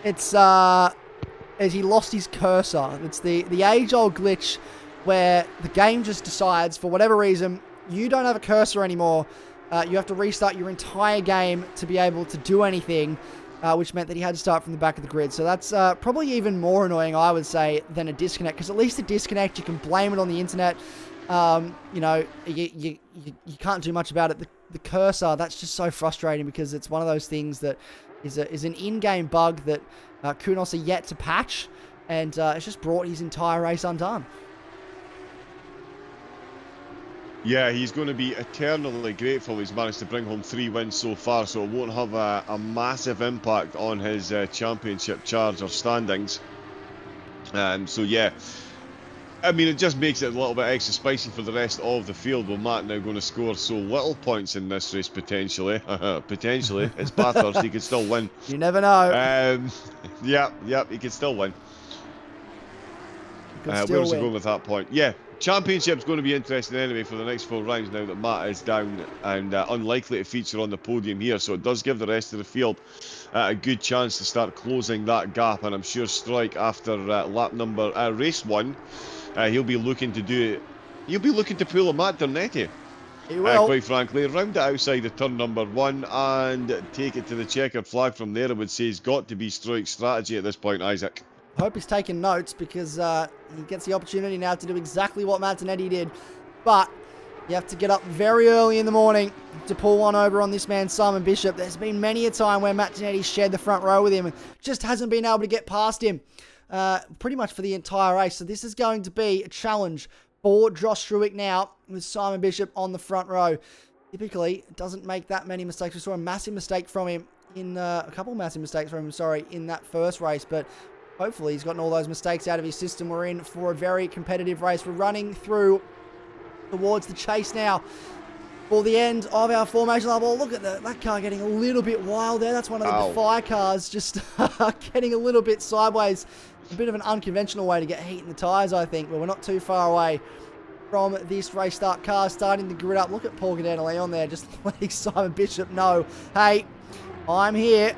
It's as he lost his cursor. It's the age-old glitch where the game just decides for whatever reason you don't have a cursor anymore. You have to restart your entire game to be able to do anything. Which meant that he had to start from the back of the grid. So that's probably even more annoying, I would say, than a disconnect. Because at least a disconnect, you can blame it on the internet. You know, you can't do much about it. The cursor, that's just so frustrating because it's one of those things that is an in-game bug that Kunos are yet to patch. And it's just brought his entire race undone. Yeah, he's going to be eternally grateful he's managed to bring home 3 wins so far, so it won't have a massive impact on his championship charge or standings. So yeah, I mean, it just makes it a little bit extra spicy for the rest of the field. With Matt now going to score so little points in this race, potentially. Potentially. It's Bathurst, he could still win. You never know. Yeah, he could still win. Where was he going with that point? Yeah. Championship's going to be interesting anyway for the next 4 rounds now that Matt is down and unlikely to feature on the podium here, so it does give the rest of the field a good chance to start closing that gap. And I'm sure Struik, after race 1, he'll be looking to pull a Matt Dernetti. He will. Quite frankly, round it outside the turn number 1 and take it to the checkered flag from there. I would say it's got to be Struik's strategy at this point, Isaac. I hope he's taking notes because he gets the opportunity now to do exactly what Matt Donetti did. But you have to get up very early in the morning to pull one over on this man, Simon Bishop. There's been many a time where Matt Donetti shared the front row with him and just hasn't been able to get past him pretty much for the entire race. So this is going to be a challenge for Josh Struik now with Simon Bishop on the front row. Typically, doesn't make that many mistakes. We saw a massive mistake from him in a couple massive mistakes from him, in that first race, but hopefully he's gotten all those mistakes out of his system. We're in for a very competitive race. We're running through towards the chase now for the end of our formation lap. Oh, look at that car getting a little bit wild there. That's one of the Defy cars just getting a little bit sideways. A bit of an unconventional way to get heat in the tyres, I think, but we're not too far away from this race start. Car starting to grid up. Look at Paul Leon there, just letting Simon Bishop know, hey, I'm here.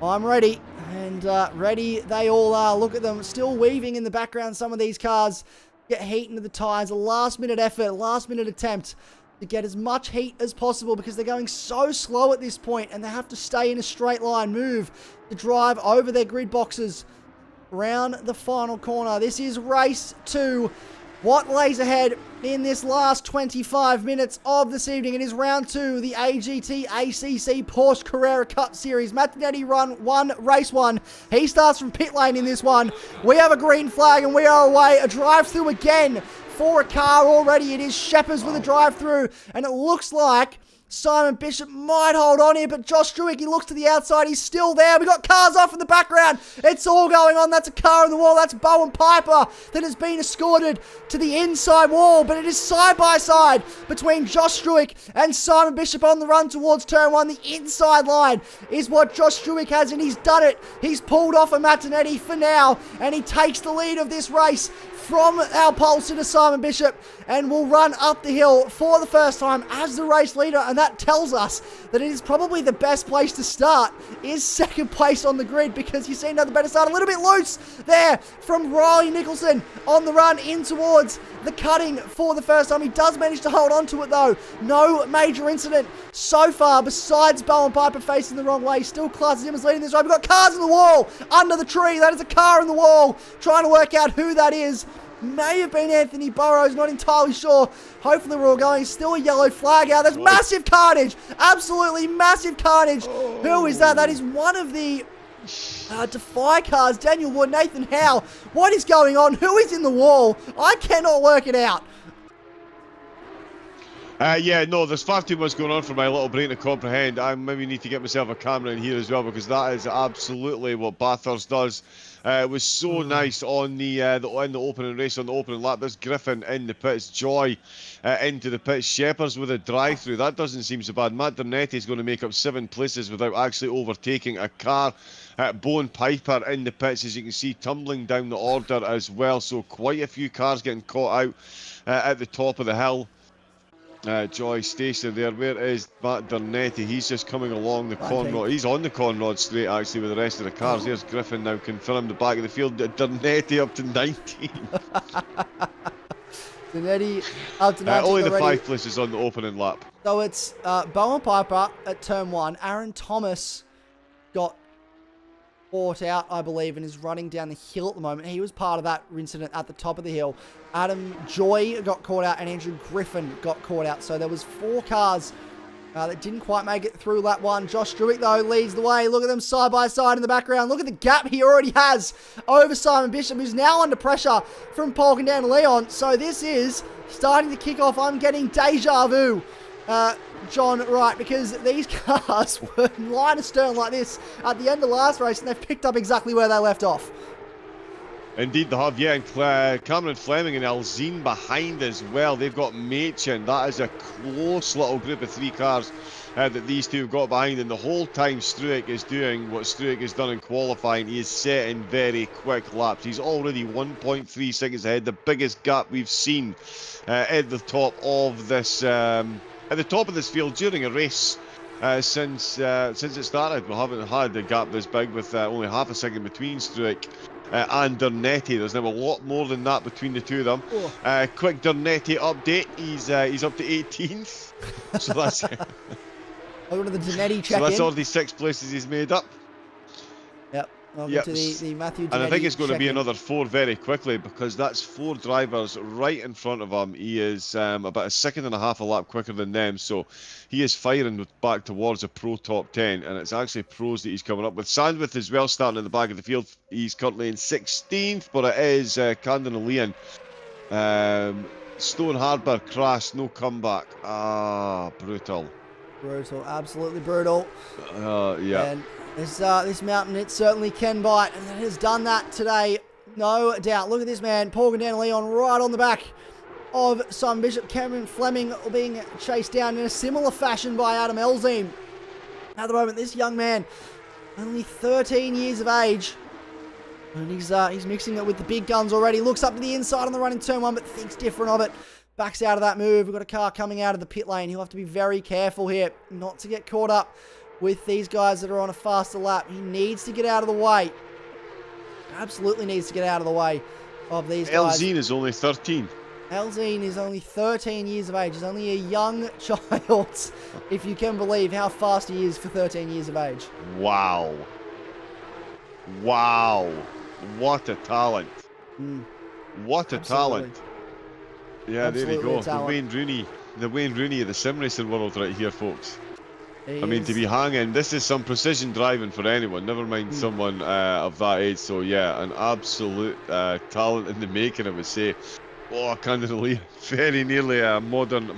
I'm ready. And ready they all are. Look at them still weaving in the background. Some of these cars get heat into the tyres. A last-minute effort, last-minute attempt to get as much heat as possible because they're going so slow at this point and they have to stay in a straight line, move to drive over their grid boxes around the final corner. This is race 2. What lays ahead in this last 25 minutes of this evening? It is round 2, the AGT ACC Porsche Carrera Cup Series. Matt Donetti race 1. He starts from pit lane in this one. We have a green flag and we are away. A drive-through again for a car already. It is Sheppers with a drive-through, and it looks like Simon Bishop might hold on here, but Josh Struik, he looks to the outside. He's still there. We got cars off in the background. It's all going on. That's a car on the wall. That's Bowen Piper that has been escorted to the inside wall, but it is side by side between Josh Struik and Simon Bishop on the run towards turn 1. The inside line is what Josh Struik has, and he's done it. He's pulled off a Matt Donetti for now, and he takes the lead of this race from our pole sitter Simon Bishop and will run up the hill for the first time as the race leader, and that tells us that it is probably the best place to start is second place on the grid, because you seem to have the better start. A little bit loose there from Riley Nicholson on the run in towards the cutting for the first time. He does manage to hold on to it though. No major incident so far besides Bowen Piper facing the wrong way. Still classes him as leading this ride. We've got cars in the wall under the tree. That is a car in the wall. Trying to work out who that is. May have been Anthony Burrows, not entirely sure. Hopefully we're all going. Still a yellow flag out. There's massive carnage. Absolutely massive carnage. Who is that? That is one of the Defy cars. Daniel Wood, Nathan Howe. What is going on? Who is in the wall? I cannot work it out. Yeah, no, there's far too much going on for my little brain to comprehend. I maybe need to get myself a camera in here as well, because that is absolutely what Bathurst does. It was so nice on the opening race, on the opening lap. There's Griffin in the pits, Joy into the pits, Shepard's with a drive-through. That doesn't seem so bad. Matt Dernetti is going to make up 7 places without actually overtaking a car. Bowen Piper in the pits, as you can see, tumbling down the order as well. So quite a few cars getting caught out at the top of the hill. Joy stationary there. Where is Matt Dernetti? He's just coming along the Conrod. He's on the Conrod straight actually with the rest of the cars. There's Griffin now confirmed the back of the field. Dernetti up to 19. Dernetti up to 19 only the already. 5 places on the opening lap. So it's Bowen Piper at turn 1. Aaron Thomas got caught out, I believe, and is running down the hill at the moment. He was part of that incident at the top of the hill. Adam Joy got caught out and Andrew Griffin got caught out. So there was 4 cars that didn't quite make it through lap 1. Josh Struick, though, leads the way. Look at them side by side in the background. Look at the gap he already has over Simon Bishop, who's now under pressure from Polkin down to Leon. So this is starting to kick off. I'm getting deja vu, John Wright, because these cars were line astern like this at the end of last race, and they've picked up exactly where they left off. Indeed they have, yeah, and Cameron Fleming and Alzine behind as well. They've got Machin. That is a close little group of 3 cars that these two have got behind, and the whole time Struick is doing what Struick has done in qualifying. He is setting very quick laps. He's already 1.3 seconds ahead, the biggest gap we've seen at the top of this field during a race since it started. We haven't had a gap this big, with only half a second between Struick and Dernetti. There's now a lot more than that between the two of them. Quick Dernetti update. He's up to 18th. So that's Over to the Dernetti check-in. So that's already 6 places he's made up. Yep. Over to the Matthew Dernetti. And I think it's going to be another 4 very quickly, because that's 4 drivers right in front of him. He is about a second and a half a lap quicker than them, so he is firing back towards a pro top 10, and it's actually pros that he's coming up with. Sandwith as well starting at the back of the field. He's currently in 16th, but it is Camden O'Lean. Stone Harbour crash, no comeback. Brutal. Brutal, absolutely brutal. Yeah. And this mountain, it certainly can bite, and it has done that today, no doubt. Look at this man, Paul Dan Leon, right on the back of Simon Bishop. Cameron Fleming being chased down in a similar fashion by Adam Elzine. At the moment, this young man, only 13 years of age, and he's mixing it with the big guns already. Looks up to the inside on the run in turn 1, but thinks different of it. Backs out of that move. We've got a car coming out of the pit lane. He'll have to be very careful here not to get caught up with these guys that are on a faster lap. He needs to get out of the way. Absolutely needs to get out of the way of these guys. Elzine is only 13. Elzine is only 13 years of age. He's only a young child, if you can believe how fast he is for 13 years of age. Wow. Wow. What a talent. What a talent. Yeah, Absolutely, there you go. The Wayne Rooney of the sim racing world right here, folks. I mean, to be hanging, this is some precision driving for anyone, never mind someone of that age. So yeah, an absolute talent in the making, I would say. Oh, Camden O'Lean, very nearly a modern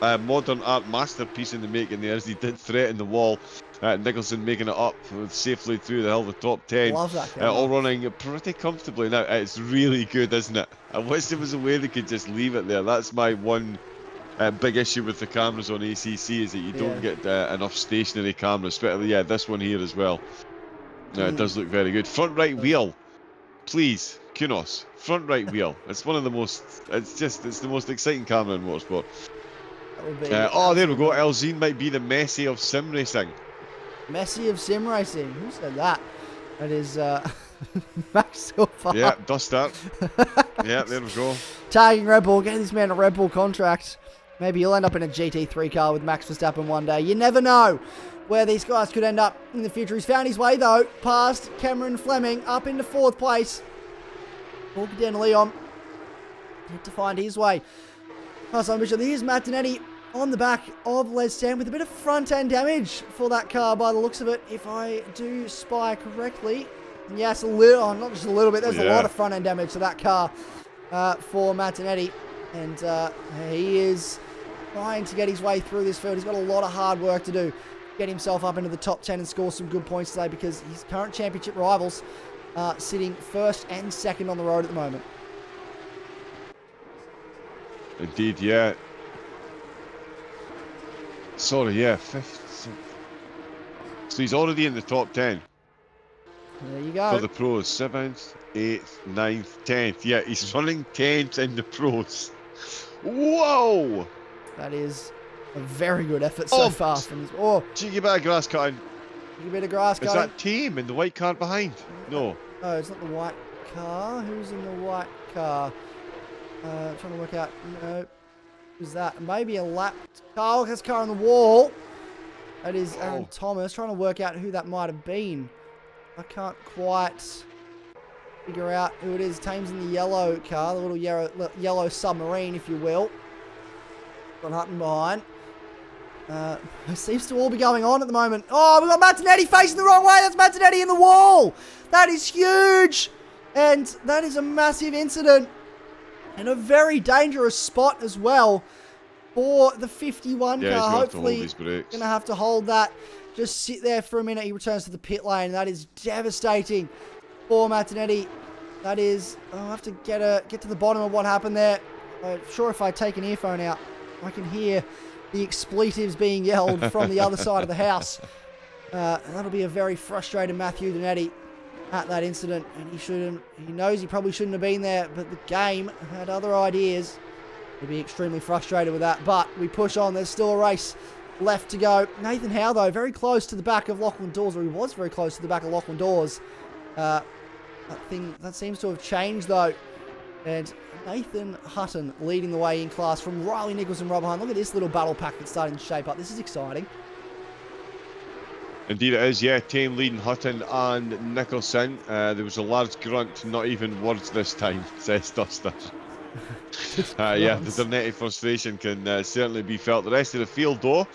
art masterpiece in the making there, as he did threaten the wall. Nicholson making it up safely through the hill, the top 10. Love that all running pretty comfortably now. It's really good, isn't it? I wish there was a way they could just leave it there. That's my one big issue with the cameras on ACC, is that you don't get enough stationary cameras. Especially, yeah, this one here as well. It does look very good. Front right wheel, please, Kunos. Front right wheel. It's one of the most. It's the most exciting camera in motorsport. That would be. Oh, there we go. Elzine might be the Messi of sim racing. Messi of sim racing. Who said that? That is Max Silver. Yeah, Duster. Yeah, there we go. Tagging Red Bull, getting this man a Red Bull contract. Maybe he'll end up in a GT3 car with Max Verstappen one day. You never know where these guys could end up in the future. He's found his way, though, past Cameron Fleming, up into 4th place. Walking down to Leon. Need to find his way. Past Ambition. Here's Matt Donetti on the back of Les Sam with a bit of front-end damage for that car by the looks of it, if I do spy correctly. And yes, a little, not just a little bit, there's a lot of front-end damage to that car for Matt Donetti. And he is trying to get his way through this field. He's got a lot of hard work to do. Get himself up into the top 10 and score some good points today, because his current championship rivals are sitting 1st and 2nd on the road at the moment. Indeed, yeah. Sorry, yeah, 5th. So he's already in the top 10. There you go. For the pros, 7th, 8th, 9th, 10th. Yeah, he's running 10th in the pros. Whoa! That is a very good effort so far from his. Oh, cheeky bit of grass cutting. cheeky bit of grass cutting. Is that team in the white car behind? No. Oh, it's not the white car. Who's in the white car? Trying to work out. No. Who's that? Maybe a lapped car. Oh, that's car on the wall. That is Aaron Thomas. Trying to work out who that might have been. I can't quite figure out who it is. Tame's in the yellow car, the little yellow submarine, if you will. Got Hutton behind. It seems to all be going on at the moment. Oh, we've got Martinetti facing the wrong way. That's Martinetti in the wall. That is huge. And that is a massive incident. And a very dangerous spot as well for the 51 car. Hopefully, he's going to have to hold that. Just sit there for a minute. He returns to the pit lane. That is devastating for Martinetti. That is, I'll have to get to the bottom of what happened there. I'm sure if I take an earphone out, I can hear the expletives being yelled from the other side of the house. That'll be a very frustrated Matthew Donetti at that incident, and he knows he probably shouldn't have been there, but the game had other ideas. He'd be extremely frustrated with that, but we push on. There's still a race left to go. Nathan Howe, though, very close to the back of Lachlan Dawes, or he was very close to the back of Lachlan Dawes. That seems to have changed, though. And Nathan Hutton leading the way in class from Riley Nichols and Rob Hunt. Look at this little battle pack that's starting to shape up. This is exciting. Indeed it is, yeah. Tame leading Hutton and Nicholson. There was a large grunt, not even words this time, says Duster. Yeah, the Donetti frustration can certainly be felt. The rest of the field, though,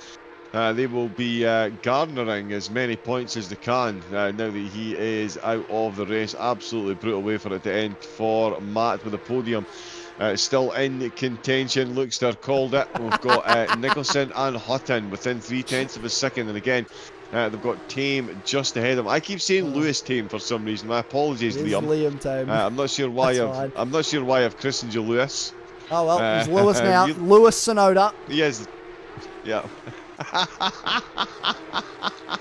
they will be garnering as many points as they can now that he is out of the race. Absolutely brutal way for it to end for Matt with a podium. Still in contention, looks to have called it. We've got Nicholson and Hutton within 0.3 of a second, and again, they've got Tame just ahead of him. I keep saying Lewis Tame for some reason. My apologies, Liam. Liam Tame. I'm not sure why I'm not sure why I've christened you Lewis. Oh well, he's Lewis now. Lewis Sonoda. Yes. Yeah.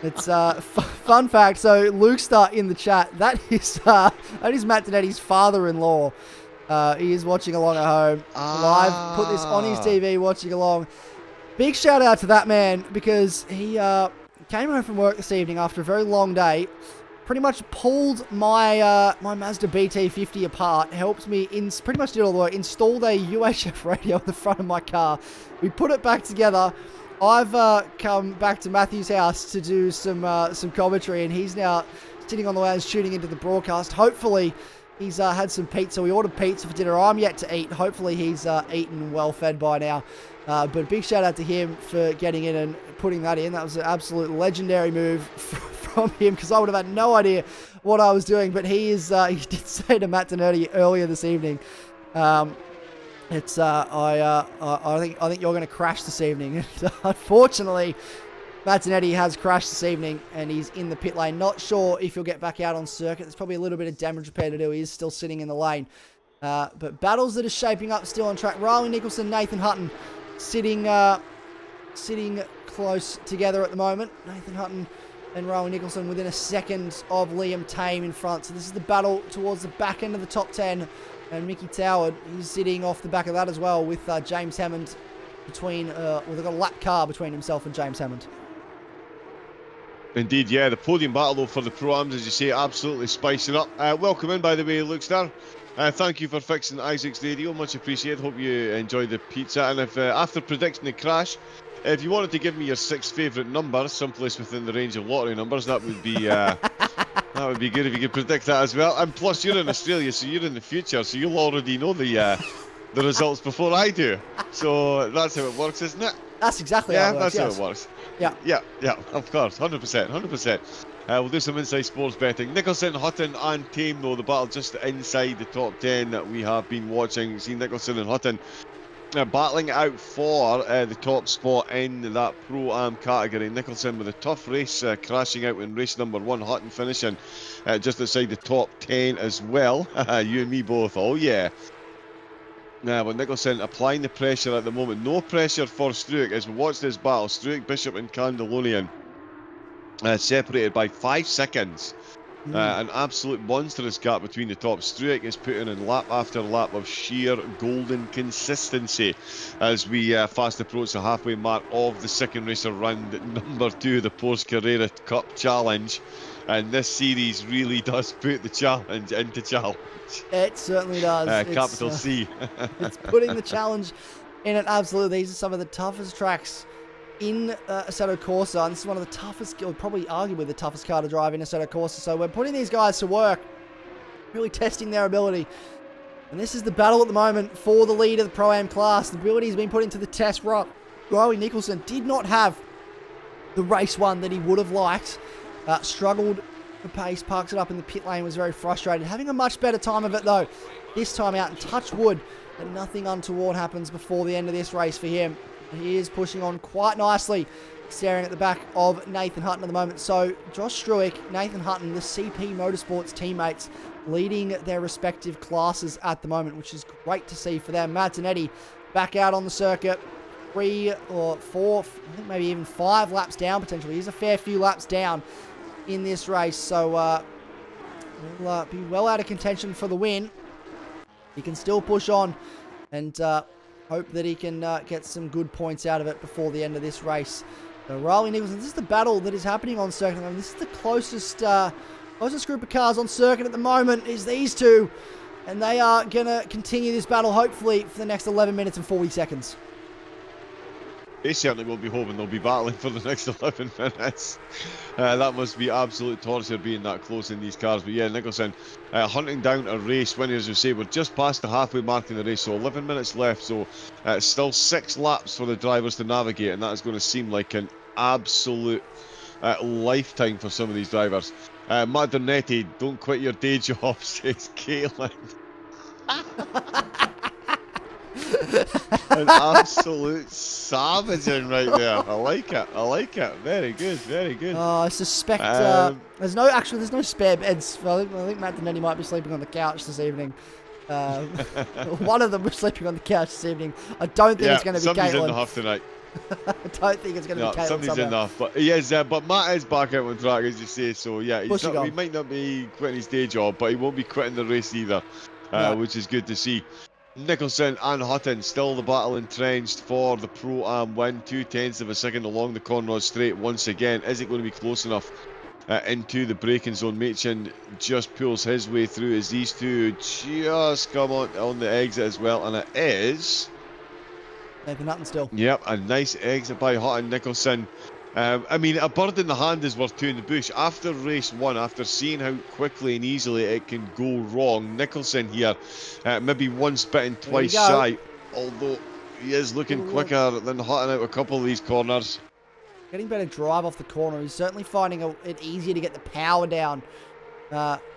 It's fun fact. So Luke Star in the chat. That is Matt Donetti's father-in-law. He is watching along at home. Live. Put this on his TV, watching along. Big shout out to that man, because he came home from work this evening after a very long day. Pretty much pulled my my Mazda BT50 apart. Helped me pretty much did all the work. Installed a UHF radio at the front of my car. We put it back together. I've come back to Matthew's house to do some commentary, and he's now sitting on the lounge tuning into the broadcast. Hopefully, he's had some pizza. We ordered pizza for dinner. I'm yet to eat. Hopefully, he's eaten and well fed by now. But big shout out to him for getting in and putting that in. That was an absolute legendary move from him, because I would have had no idea what I was doing. But he did say to Matt Donetti earlier this evening, I think you're going to crash this evening. Unfortunately, Matt Donetti has crashed this evening, and he's in the pit lane. Not sure if he'll get back out on circuit. There's probably a little bit of damage repair to do. He is still sitting in the lane. But battles that are shaping up still on track. Riley Nicholson, Nathan Hutton sitting close together at the moment. Nathan Hutton and Riley Nicholson within a second of Liam Tame in front. So this is the battle towards the back end of the top 10. And Mickey Toward, he's sitting off the back of that as well, with James Hammond between, they've got a lap car between himself and James Hammond. Indeed, yeah, the podium battle though for the Pro-Ams, as you say, absolutely spicing up. Welcome in, by the way, Luke Star. Thank you for fixing Isaac's radio, much appreciated. Hope you enjoyed the pizza. And if after predicting the crash, if you wanted to give me your 6 favourite numbers, someplace within the range of lottery numbers, that would be that would be good if you could predict that as well. And plus, you're in Australia, so you're in the future, so you'll already know the results before I do. So that's how it works, isn't it? That's exactly how it works. Yeah, that's how it works. Yeah, of course, 100%. We'll do some inside sports betting. Nicholson, Hutton and Tame, though, the battle just inside the top 10 that we have been watching. See Nicholson and Hutton battling out for the top spot in that Pro-Am category. Nicholson with a tough race, crashing out in race number 1. Hutton finishing just outside the top 10 as well. You and me both, oh yeah. But Nicholson applying the pressure at the moment. No pressure for Struick as we watch this battle. Struick, Bishop and Candlonian separated by 5 seconds. An absolute monstrous gap between the top. Struick is putting in lap after lap of sheer golden consistency as we fast approach the halfway mark of the second race of round number 2, the Porsche Carrera Cup Challenge. And this series really does put the challenge into challenge. It certainly does. Capital C. It's putting the challenge in it, absolutely. These are some of the toughest tracks in Assetto Corsa, and this is one of the toughest, or probably arguably the toughest car to drive in Assetto Corsa. So we're putting these guys to work, really testing their ability. And this is the battle at the moment for the lead of the Pro-Am class. The ability has been put into the test. Riley Nicholson did not have the race one that he would have liked. Struggled for pace, parks it up in the pit lane, was very frustrated. Having a much better time of it though, this time out, and touch wood that nothing untoward happens before the end of this race for him. He is pushing on quite nicely, staring at the back of Nathan Hutton at the moment. So Josh Struick, Nathan Hutton, the CP Motorsports teammates, leading their respective classes at the moment, which is great to see for them. Mazzanetti back out on the circuit, 3 or 4, I think maybe even 5 laps down potentially. He's a fair few laps down in this race, so will be well out of contention for the win. He can still push on and hope that he can get some good points out of it before the end of this race. So Riley Nicholson, this is the battle that is happening on circuit. I mean, this is the closest group of cars on circuit at the moment is these two, and they are going to continue this battle hopefully for the next 11 minutes and 40 seconds. They certainly will be hoping they'll be battling for the next 11 minutes. That must be absolute torture being that close in these cars. But yeah, Nicholson hunting down a race winner, as you say. We're just past the halfway mark in the race, so 11 minutes left. So still 6 laps for the drivers to navigate, and that is going to seem like an absolute lifetime for some of these drivers. Madernetti, don't quit your day job, says Caitlin. An absolute savaging right there. I like it. Very good. I suspect there's no spare beds. I think Matt Denetti might be sleeping on the couch this evening. One of them was sleeping on the couch this evening. I don't think it's going to be Caitlin. Somebody's in the huff tonight. I don't think it's going to be Caitlin. Somebody's in the huff. But yes, but Matt is back out on track, as you say. So yeah, he might not be quitting his day job, but he won't be quitting the race either, which is good to see. Nicholson and Hutton still the battle entrenched for the Pro-Am win. 0.2 of a second along the Conrod Straight once again. Is it going to be close enough into the braking zone? Machin just pulls his way through as these two just come on the exit as well, and it is Nathan Hutton still. Yep, a nice exit by Hutton. Nicholson, I mean, a bird in the hand is worth 2 in the bush. After race 1, after seeing how quickly and easily it can go wrong, Nicholson here, maybe once bitten, twice shy, although he is looking quicker than Hutton out a couple of these corners. Getting better drive off the corner. He's certainly finding it easier to get the power down,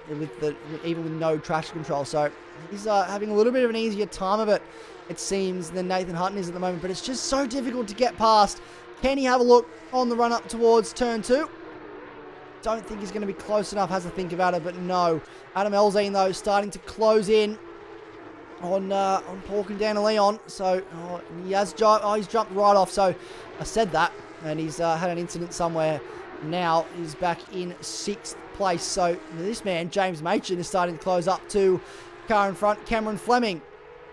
even with no traction control. So he's having a little bit of an easier time of it, it seems, than Nathan Hutton is at the moment. But it's just so difficult to get past. Can he have a look on the run up towards turn 2? Don't think he's going to be close enough, has to think about it, but no. Adam Elzine, though, starting to close in on Pork and Dan Leon. So he's jumped right off. So I said that, and he's had an incident somewhere. Now he's back in 6th place. So this man, James Machin, is starting to close up to car in front, Cameron Fleming.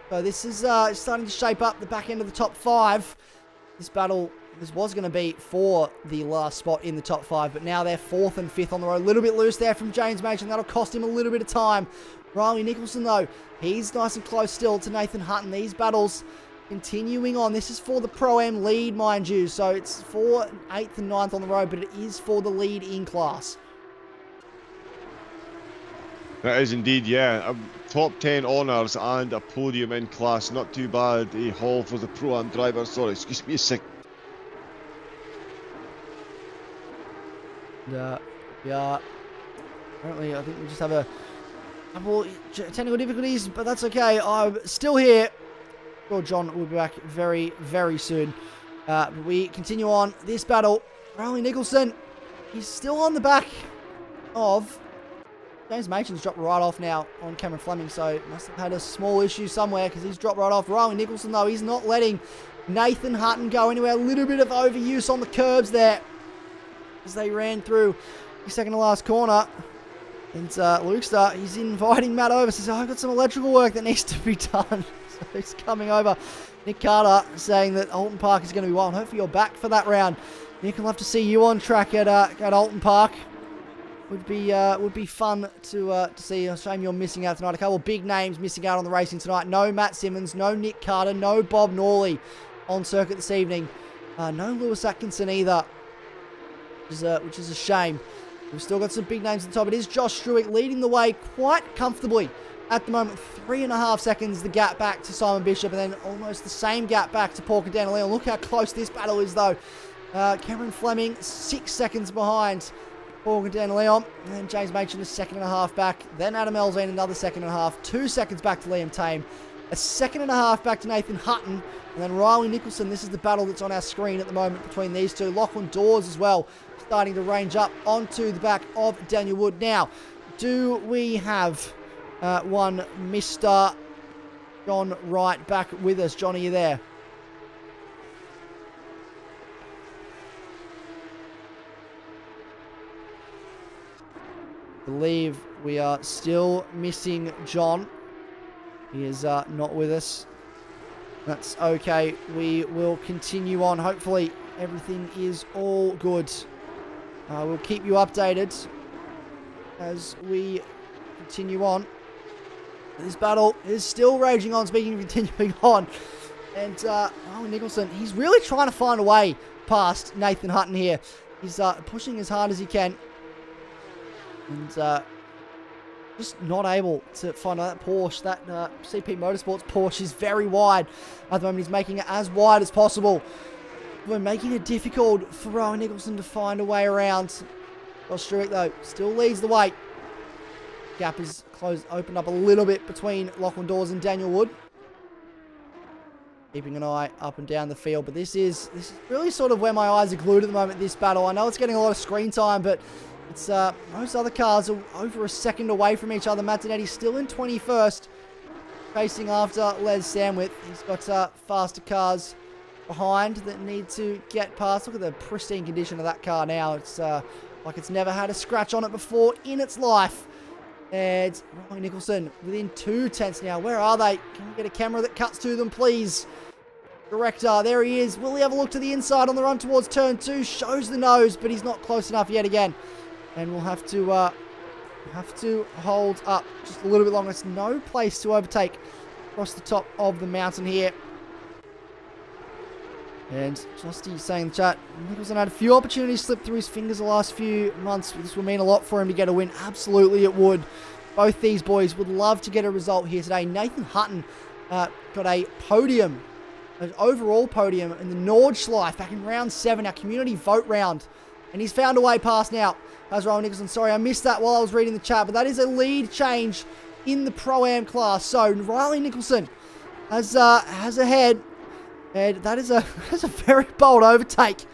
So this is starting to shape up the back end of the top 5. This battle was going to be for the last spot in the top 5, but now they're 4th and 5th on the road. A little bit loose there from James Machen. That'll cost him a little bit of time. Riley Nicholson, though, he's nice and close still to Nathan Hutton. These battles continuing on. This is for the Pro-Am lead, mind you. So it's for 8th and 9th on the road, but it is for the lead in class. That is indeed, yeah. Top 10 honours and a podium in class. Not too bad. A haul for the Pro-Am driver. Sorry, excuse me a sec. Yeah. Apparently, I think we just have a couple technical difficulties, but that's okay. I'm still here. Sure, John will be back very, very soon. But we continue on this battle. Riley Nicholson, he's still on the back of James Machen's dropped right off now on Cameron Fleming, so must have had a small issue somewhere because he's dropped right off. Riley Nicholson, though, he's not letting Nathan Hutton go anywhere. A little bit of overuse on the curbs there as they ran through the second to last corner. And Lukester, he's inviting Matt over. Says, I've got some electrical work that needs to be done. So he's coming over. Nick Carter saying that Alton Park is going to be wild. Hopefully you're back for that round. Nick, I'd love to see you on track at Alton Park. Would be fun to see. A shame you're missing out tonight. A couple of big names missing out on the racing tonight. No Matt Simmons, no Nick Carter, no Bob Norley on circuit this evening. No Lewis Atkinson either, which is a shame. We've still got some big names at the top. It is Josh Struick leading the way quite comfortably at the moment. 3.5 seconds the gap back to Simon Bishop, and then almost the same gap back to Paul Candela. Look how close this battle is, though. Cameron Fleming 6 seconds behind Paul Candela, and then James Machen a 1.5 seconds back. Then Adam Elzine another 1.5 seconds. 2 seconds back to Liam Tame. 1.5 seconds back to Nathan Hutton. And then Riley Nicholson. This is the battle that's on our screen at the moment between these two. Lachlan Dawes as well, starting to range up onto the back of Daniel Wood. Now, do we have one Mr. John Wright back with us? John, are you there? I believe we are still missing John. He is not with us. That's okay. We will continue on. Hopefully everything is all good. We'll keep you updated as we continue on. This battle is still raging on, speaking of continuing on. And Nicholson, he's really trying to find a way past Nathan Hutton here. He's pushing as hard as he can. And just not able to find that Porsche. That CP Motorsports Porsche is very wide. At the moment, he's making it as wide as possible. We're making it difficult for Rowan Nicholson to find a way around. Josh Struick, though, still leads the way. Gap is opened up a little bit between Lachlan Dawes and Daniel Wood. Keeping an eye up and down the field. But this is really sort of where my eyes are glued at the moment, this battle. I know it's getting a lot of screen time, but it's most other cars are over a second away from each other. Mattinetti's still in 21st, chasing after Les Samwith. He's got faster cars behind that need to get past. Look at the pristine condition of that car now. It's like it's never had a scratch on it before in its life. And Riley Nicholson within 2 tenths now. Where are they? Can we get a camera that cuts to them, please? Director, there he is. Will he have a look to the inside on the run towards turn 2? Shows the nose, but he's not close enough yet again. And we'll have to hold up just a little bit longer. It's no place to overtake across the top of the mountain here. And Justy saying in the chat, Nicholson had a few opportunities slip through his fingers the last few months. This will mean a lot for him to get a win. Absolutely it would. Both these boys would love to get a result here today. Nathan Hutton got a podium, an overall podium in the Nordschleife back in round 7, our community vote round. And he's found a way past now. As Riley Nicholson, sorry, I missed that while I was reading the chat, but that is a lead change in the Pro-Am class. So Riley Nicholson has ahead, and that is a very bold overtake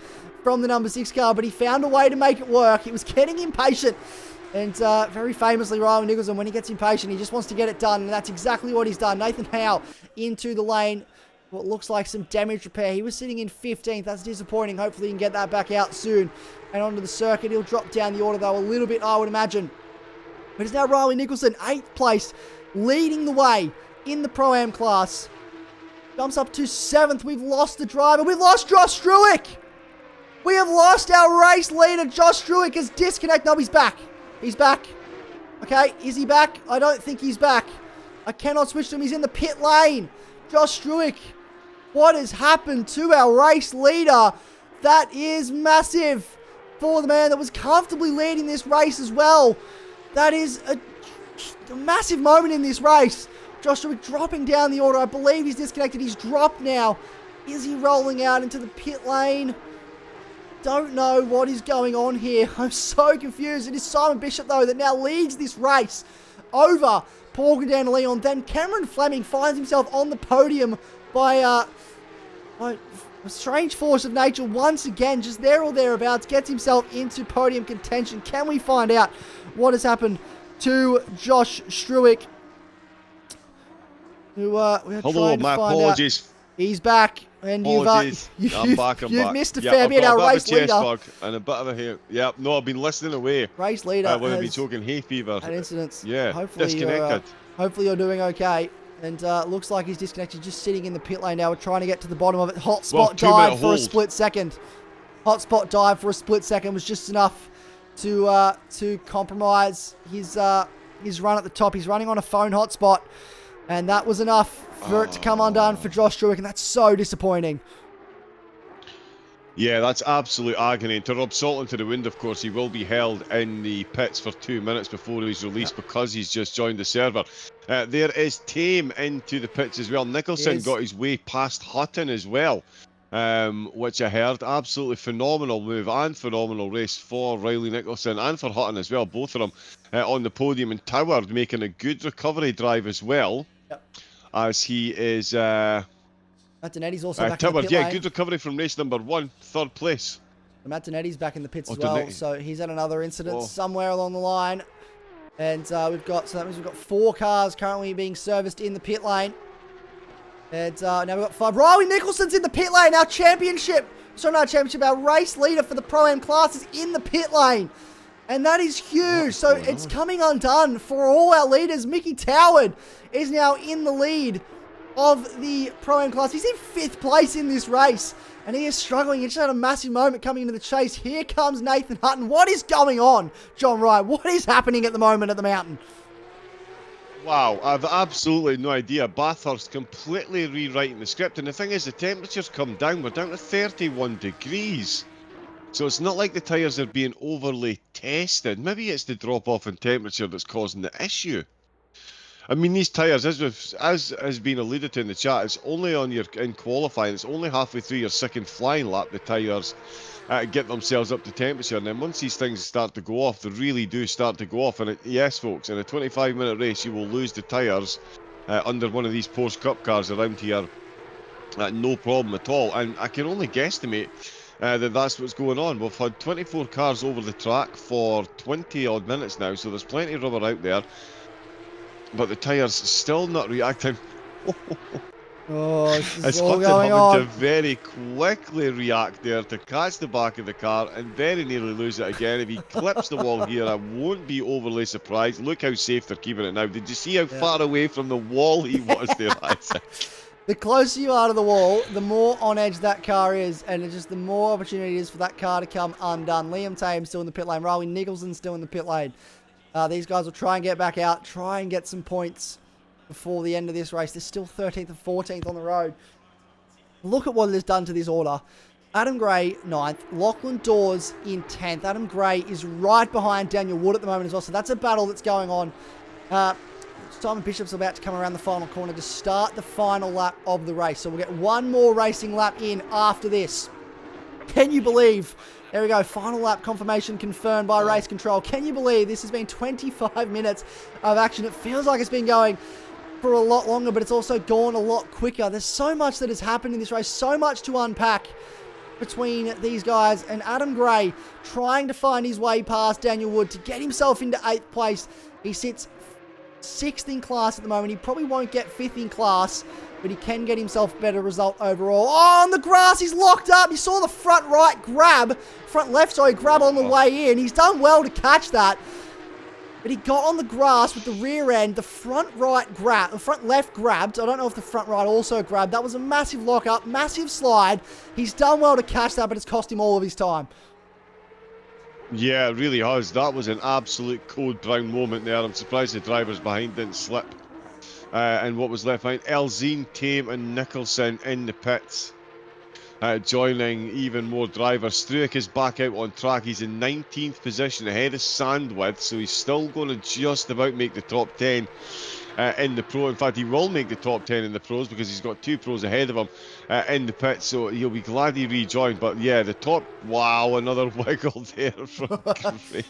from the number 6 car, but he found a way to make it work. He was getting impatient, and very famously, Riley Nicholson, when he gets impatient, he just wants to get it done, and that's exactly what he's done. Nathan Howe into the lane. What looks like some damage repair. He was sitting in 15th. That's disappointing. Hopefully he can get that back out soon. And onto the circuit. He'll drop down the order, though, a little bit, I would imagine. But it's now Riley Nicholson, 8th place, leading the way in the Pro-Am class. Jumps up to 7th. We've lost the driver. We've lost Josh Struick. We have lost our race leader. Josh Struick has disconnected. No, he's back. He's back. Okay, is he back? I don't think he's back. I cannot switch to him. He's in the pit lane. Josh Struick. What has happened to our race leader? That is massive for the man that was comfortably leading this race as well. That is a massive moment in this race. Josh Struick dropping down the order. I believe he's disconnected. He's dropped now. Is he rolling out into the pit lane? Don't know what is going on here. I'm so confused. It is Simon Bishop, though, that now leads this race over Paul Leon. Then Cameron Fleming finds himself on the podium by a strange force of nature once again, just there or thereabouts, gets himself into podium contention. Can we find out what has happened to Josh Struick? Who we're Hello, trying to my find apologies. out. He's back, and Apologies. you've I'm you've back. missed a Yeah, fair I've bit. got Our a bit race of a chest leader, bug and a bit of a hair. Yeah, no, I've been listening away. race leader, Would have been has talking hay fever. had incidents. Yeah, hopefully disconnected. Hopefully you're doing okay. And looks like he's disconnected, just sitting in the pit lane now. We're trying to get to the bottom of it. Hotspot dive for a split second. Hotspot dive for a split second was just enough to compromise his run at the top. He's running on a phone hotspot, and that was enough for it to come undone for Josh Struick, and that's so disappointing. Yeah, that's absolute agony. To rub salt into the wind, of course, he will be held in the pits for 2 minutes before he's released because he's just joined the server. There is Tame into the pits as well. Nicholson got his way past Hutton as well, which I heard. Absolutely phenomenal move and phenomenal race for Riley Nicholson and for Hutton as well. Both of them on the podium, and Toward making a good recovery drive as well, as he is... Martinetti's also back in the pit yeah, lane. good recovery from race number 1, 3rd place. Martinetti's back in the pits as well, so he's had another incident somewhere along the line. And that means we've got 4 cars currently being serviced in the pit lane. And now we've got 5. Riley Nicholson's in the pit lane. Our our race leader for the Pro-Am class is in the pit lane. And that is huge. So it's coming undone for all our leaders. Mickey Toward is now in the lead of the Pro-Am class. He's in 5th place in this race, and he is struggling. He just had a massive moment coming into the chase. Here comes Nathan Hutton. What is going on, John Wright? What is happening at the moment at the mountain? Wow, I've absolutely no idea. Bathurst completely rewriting the script, and the thing is, the temperature's come down. We're down to 31 degrees. So it's not like the tyres are being overly tested. Maybe it's the drop-off in temperature that's causing the issue. I mean, these tyres, as has been alluded to in the chat, it's only in qualifying, it's only halfway through your second flying lap the tyres get themselves up to temperature. And then once these things start to go off, they really do start to go off. And yes, folks, in a 25-minute race, you will lose the tyres under one of these Porsche Cup cars around here. No problem at all. And I can only guesstimate that's what's going on. We've had 24 cars over the track for 20-odd minutes now, so there's plenty of rubber out there. But the tyres still not reacting. This is all going on. To very quickly react there to catch the back of the car and very nearly lose it again. If he clips the wall here, I won't be overly surprised. Look how safe they're keeping it now. Did you see how far away from the wall he was there? The closer you are to the wall, the more on edge that car is, and it's just the more opportunity it is for that car to come undone. Liam Tame still in the pit lane. Riley Nicholson still in the pit lane. These guys will try and get back out, try and get some points before the end of this race. They're still 13th and 14th on the road. Look at what it has done to this order. Adam Gray, 9th. Lachlan Dawes in 10th. Adam Gray is right behind Daniel Wood at the moment as well. So that's a battle that's going on. Simon Bishop's about to come around the final corner to start the final lap of the race. So we'll get one more racing lap in after this. Can you believe... There we go, final lap confirmation confirmed by race control. Can you believe this has been 25 minutes of action? It feels like it's been going for a lot longer, but it's also gone a lot quicker. There's so much that has happened in this race, so much to unpack between these guys. And Adam Gray trying to find his way past Daniel Wood to get himself into 8th place. He sits 6th in class at the moment. He probably won't get 5th in class, but he can get himself a better result overall. Oh, on the grass, he's locked up. You saw the front left grab on the way in. He's done well to catch that. but he got on the grass with the rear end, the front left grabbed. I don't know if the front right also grabbed. That was a massive lock-up, massive slide. He's done well to catch that, but it's cost him all of his time. Yeah, it really has. That was an absolute code brown moment there. I'm surprised the drivers behind didn't slip. And what was left behind, Elzine, Tame and Nicholson in the pits. Joining even more drivers. Struik is back out on track. He's in 19th position ahead of Sandwith, so he's still going to just about make the top 10 in the pro. In fact, he will make the top 10 in the pros because he's got 2 pros ahead of him in the pit, so he'll be glad he rejoined. But yeah, the top, wow, another wiggle there from Gray.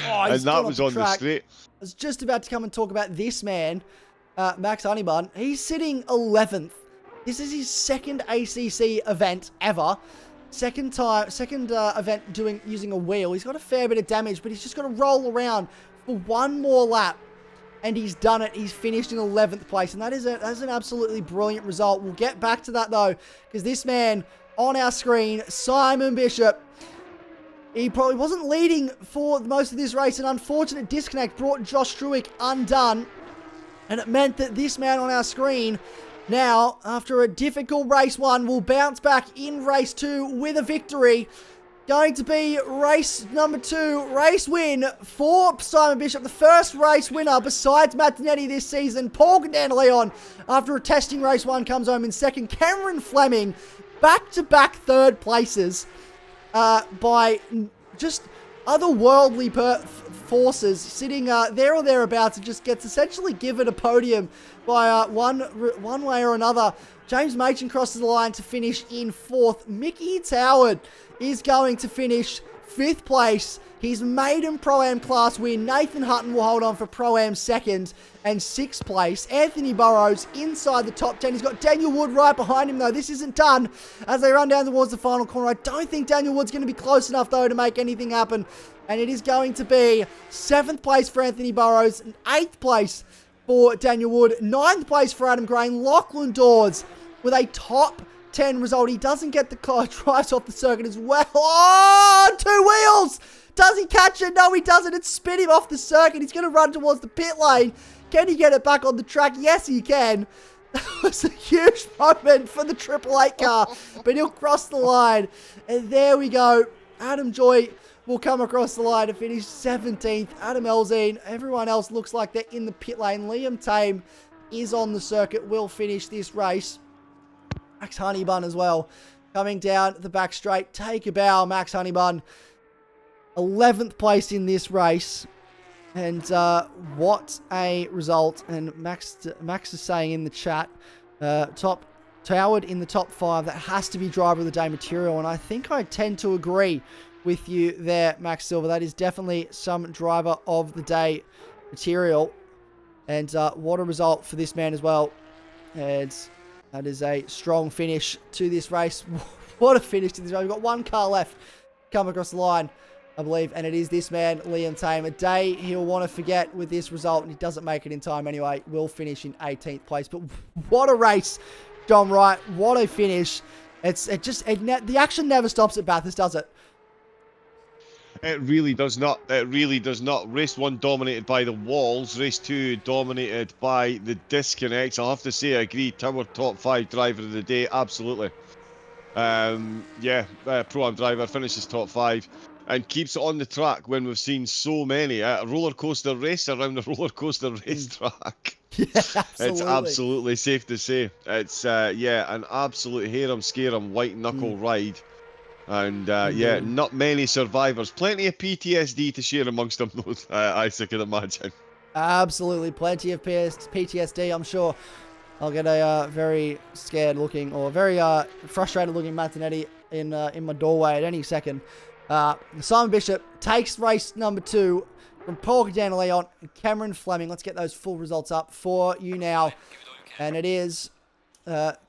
And that was on the straight. I was just about to come and talk about this man, Max Honeybun. He's sitting 11th. This is his second ACC event ever. Second event using a wheel. He's got a fair bit of damage, but he's just got to roll around for one more lap. And he's done it. He's finished in 11th place. And that's an absolutely brilliant result. We'll get back to that, though, because this man on our screen, Simon Bishop, he probably wasn't leading for most of this race. An unfortunate disconnect brought Josh Struik undone. And it meant that this man on our screen now, after a difficult race 1, will bounce back in race 2 with a victory. Going to be race number 2, race win for Simon Bishop. The first race winner besides Matt Dinetti this season. Paul Gandandaleon, after a testing race 1, comes home in second. Cameron Fleming, back-to-back third places by just otherworldly forces, sitting there or thereabouts, and just gets essentially given a podium by one way or another. James Machen crosses the line to finish in 4th. Mickey Howard is going to finish 5th place. His maiden Pro-Am class win. Nathan Hutton will hold on for Pro-Am 2nd and 6th place. Anthony Burrows inside the top 10. He's got Daniel Wood right behind him, though. This isn't done as they run down towards the final corner. I don't think Daniel Wood's going to be close enough, though, to make anything happen. And it is going to be 7th place for Anthony Burrows and 8th place for Daniel Wood. 9th place for Adam Grain. Lachlan Dawes with a top 10 result. He doesn't get the car, drives off the circuit as well. Oh, 2 wheels! Does he catch it? No, he doesn't. It spit him off the circuit. He's going to run towards the pit lane. Can he get it back on the track? Yes, he can. That was a huge moment for the 888 car, but he'll cross the line. And there we go. Adam Joy will come across the line to finish 17th. Adam Elzine, everyone else looks like they're in the pit lane. Liam Tame is on the circuit, will finish this race. Max Honeybun as well, coming down the back straight. Take a bow, Max Honeybun. 11th place in this race. And what a result. And Max is saying in the chat, Howard in the top 5, that has to be driver of the day material. And I think I tend to agree with you there, Max Silver. That is definitely some driver of the day material. And what a result for this man as well. And that is a strong finish to this race. What a finish to this race. We've got 1 car left come across the line, I believe. And it is this man, Liam Tame. A day he'll want to forget with this result. And he doesn't make it in time anyway. Will finish in 18th place. But what a race, John Wright. What a finish. The action never stops at Bathurst, does it? It really does not. It really does not. Race 1 dominated by the walls. Race 2 dominated by the disconnects. I'll have to say, I agree. Tower top 5 driver of the day. Absolutely. Pro-Am driver finishes top 5 and keeps it on the track when we've seen so many. A roller coaster race around a roller coaster racetrack. Yeah, absolutely. It's absolutely safe to say. It's, an absolute harem-scarem white-knuckle ride. And not many survivors. Plenty of PTSD to share amongst them, though, I can imagine. Absolutely. Plenty of PTSD, I'm sure. I'll get a very scared looking or very frustrated looking Matt Dinetti in my doorway at any second. Simon Bishop takes race number 2 from Paul Gandandaleon and Cameron Fleming. Let's get those full results up for you now. And it is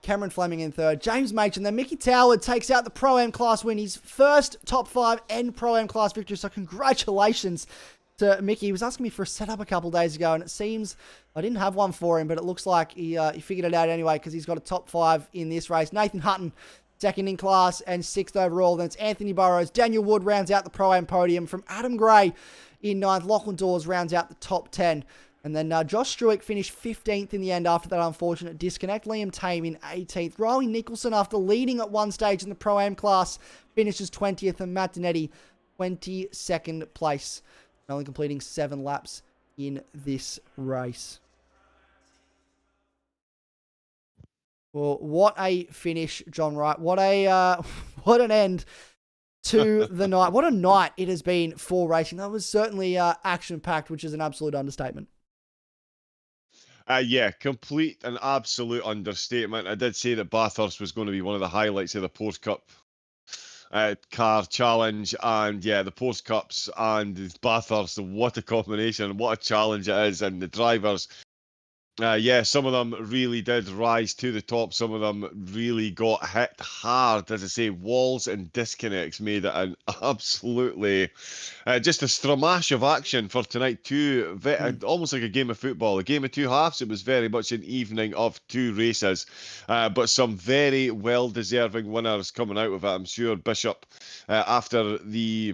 Cameron Fleming in 3rd. James Machen. Then Mickey Howard takes out the Pro-Am class win. His first top 5 and Pro-Am class victory. So congratulations to Mickey. He was asking me for a setup a couple days ago, and it seems I didn't have one for him, but it looks like he figured it out anyway because he's got a top 5 in this race. Nathan Hutton second in class and 6th overall. Then it's Anthony Burrows. Daniel Wood rounds out the Pro-Am podium. From Adam Gray in 9th, Lachlan Dawes rounds out the top 10. And then Josh Struick finished 15th in the end after that unfortunate disconnect. Liam Tame in 18th. Riley Nicholson, after leading at one stage in the Pro-Am class, finishes 20th. And Matt Donetti, 22nd place, only completing 7 laps in this race. Well, what a finish, John Wright. What an end to the night. What a night it has been for racing. That was certainly action-packed, which is an absolute understatement. Yeah, complete and absolute understatement. I did say that Bathurst was going to be one of the highlights of the Porsche Cup car challenge, and yeah, the Porsche Cups and Bathurst, what a combination, what a challenge it is, and the drivers, yeah, some of them really did rise to the top. Some of them really got hit hard. As I say, walls and disconnects made it an absolutely just a stramash of action for tonight. Almost like a game of football, a game of two halves. It was very much an evening of two races, but some very well-deserving winners coming out of it. I'm sure Bishop, after the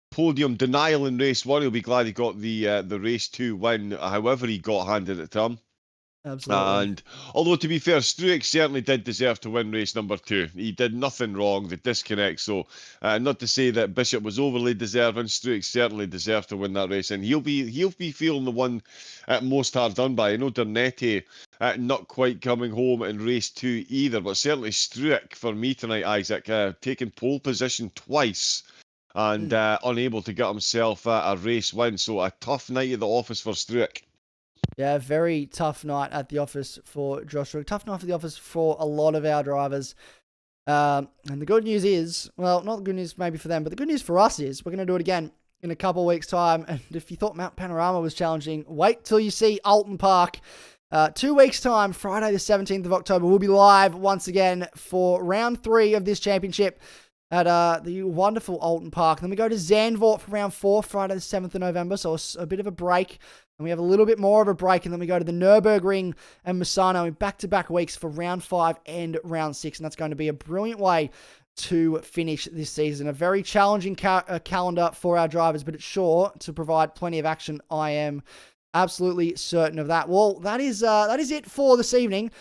podium denial in race 1, he'll be glad he got the race 2 win, however he got handed it to him. Absolutely. And although, to be fair, Struick certainly did deserve to win race number 2. He did nothing wrong, the disconnect. So not to say that Bishop was overly deserving, Struick certainly deserved to win that race, and he'll be feeling the one most hard done by. I know Dernetti not quite coming home in race 2 either, but certainly Struick for me tonight, Isaac, taking pole position twice and unable to get himself a race win. So a tough night at the office for Struick. Yeah, very tough night at the office for Josh Struick. Tough night at the office for a lot of our drivers. And the good news is, well, not the good news maybe for them, but the good news for us is we're going to do it again in a couple of weeks' time. And if you thought Mount Panorama was challenging, wait till you see Alton Park. 2 weeks' time, Friday the 17th of October, we'll be live once again for round 3 of this championship at the wonderful Alton Park. Then we go to Zandvoort for round 4, Friday the 7th of November, so a bit of a break. And we have a little bit more of a break, and then we go to the Nürburgring and Misano in back-to-back weeks for round 5 and round 6, and that's going to be a brilliant way to finish this season. A very challenging calendar for our drivers, but it's sure to provide plenty of action. I am absolutely certain of that. Well, that is it for this evening.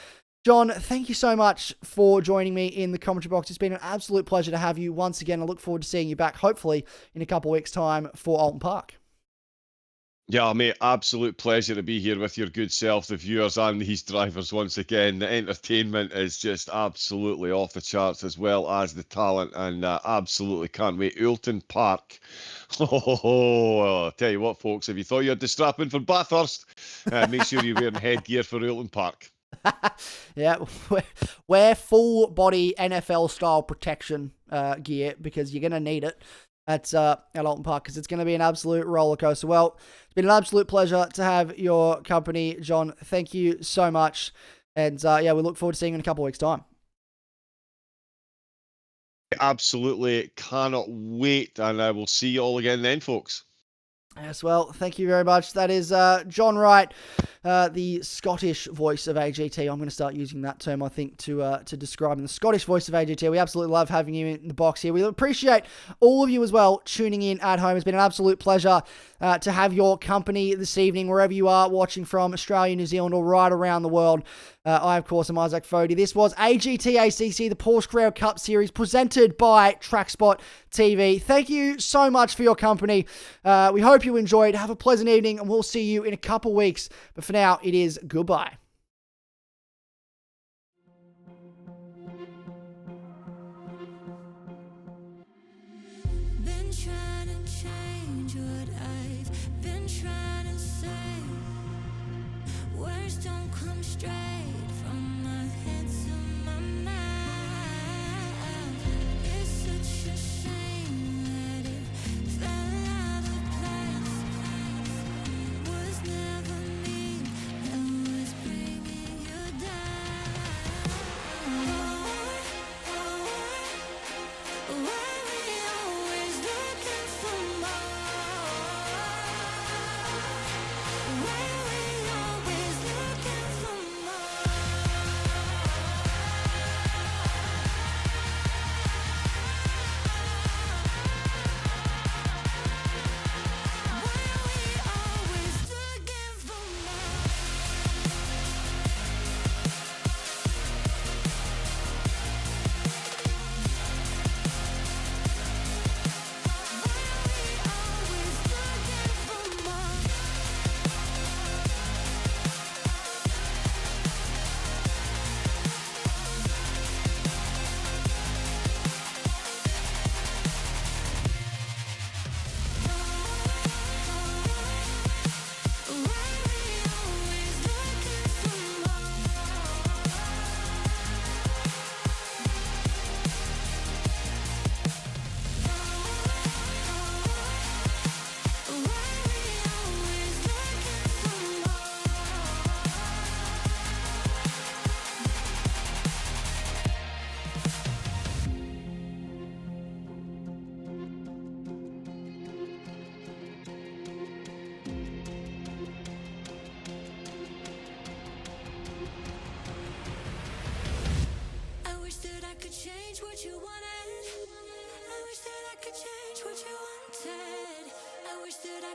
John, thank you so much for joining me in the commentary box. It's been an absolute pleasure to have you once again. I look forward to seeing you back, hopefully, in a couple of weeks' time for Alton Park. Yeah, mate, absolute pleasure to be here with your good self, the viewers and these drivers once again. The entertainment is just absolutely off the charts, as well as the talent, and absolutely can't wait. Alton Park. Oh, I'll tell you what, folks, if you thought you had to strap in for Bathurst, make sure you're wearing headgear for Alton Park. Yeah, wear full body NFL style protection gear, because you're going to need it at Alton Park, because it's going to be an absolute roller coaster. Well, it's been an absolute pleasure to have your company, John. Thank you so much. And yeah, we look forward to seeing you in a couple of weeks' time. Absolutely cannot wait, and I will see you all again then, folks. Yes, well, thank you very much. That is John Wright, the Scottish voice of AGT. I'm going to start using that term, I think, to describe the Scottish voice of AGT. We absolutely love having you in the box here. We appreciate all of you as well tuning in at home. It's been an absolute pleasure to have your company this evening, wherever you are watching from, Australia, New Zealand, or right around the world. I, of course, am Isaac Fogarty. This was AGT ACC, the Porsche Carrera Cup Series, presented by TrackSpotTV. Thank you so much for your company. We hope you enjoyed. Have a pleasant evening, and we'll see you in a couple weeks. But for now, it is goodbye. Been trying to change what I've been trying to say. Words don't come straight from my head to my mouth. It's such a shame that it fell out of place. Was never me, that was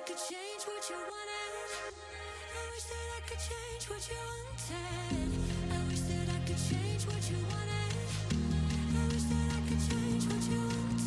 could change what you wanted. I wish that I could change what you wanted. I wish that I could change what you wanted. I wish that I could change what you wanted.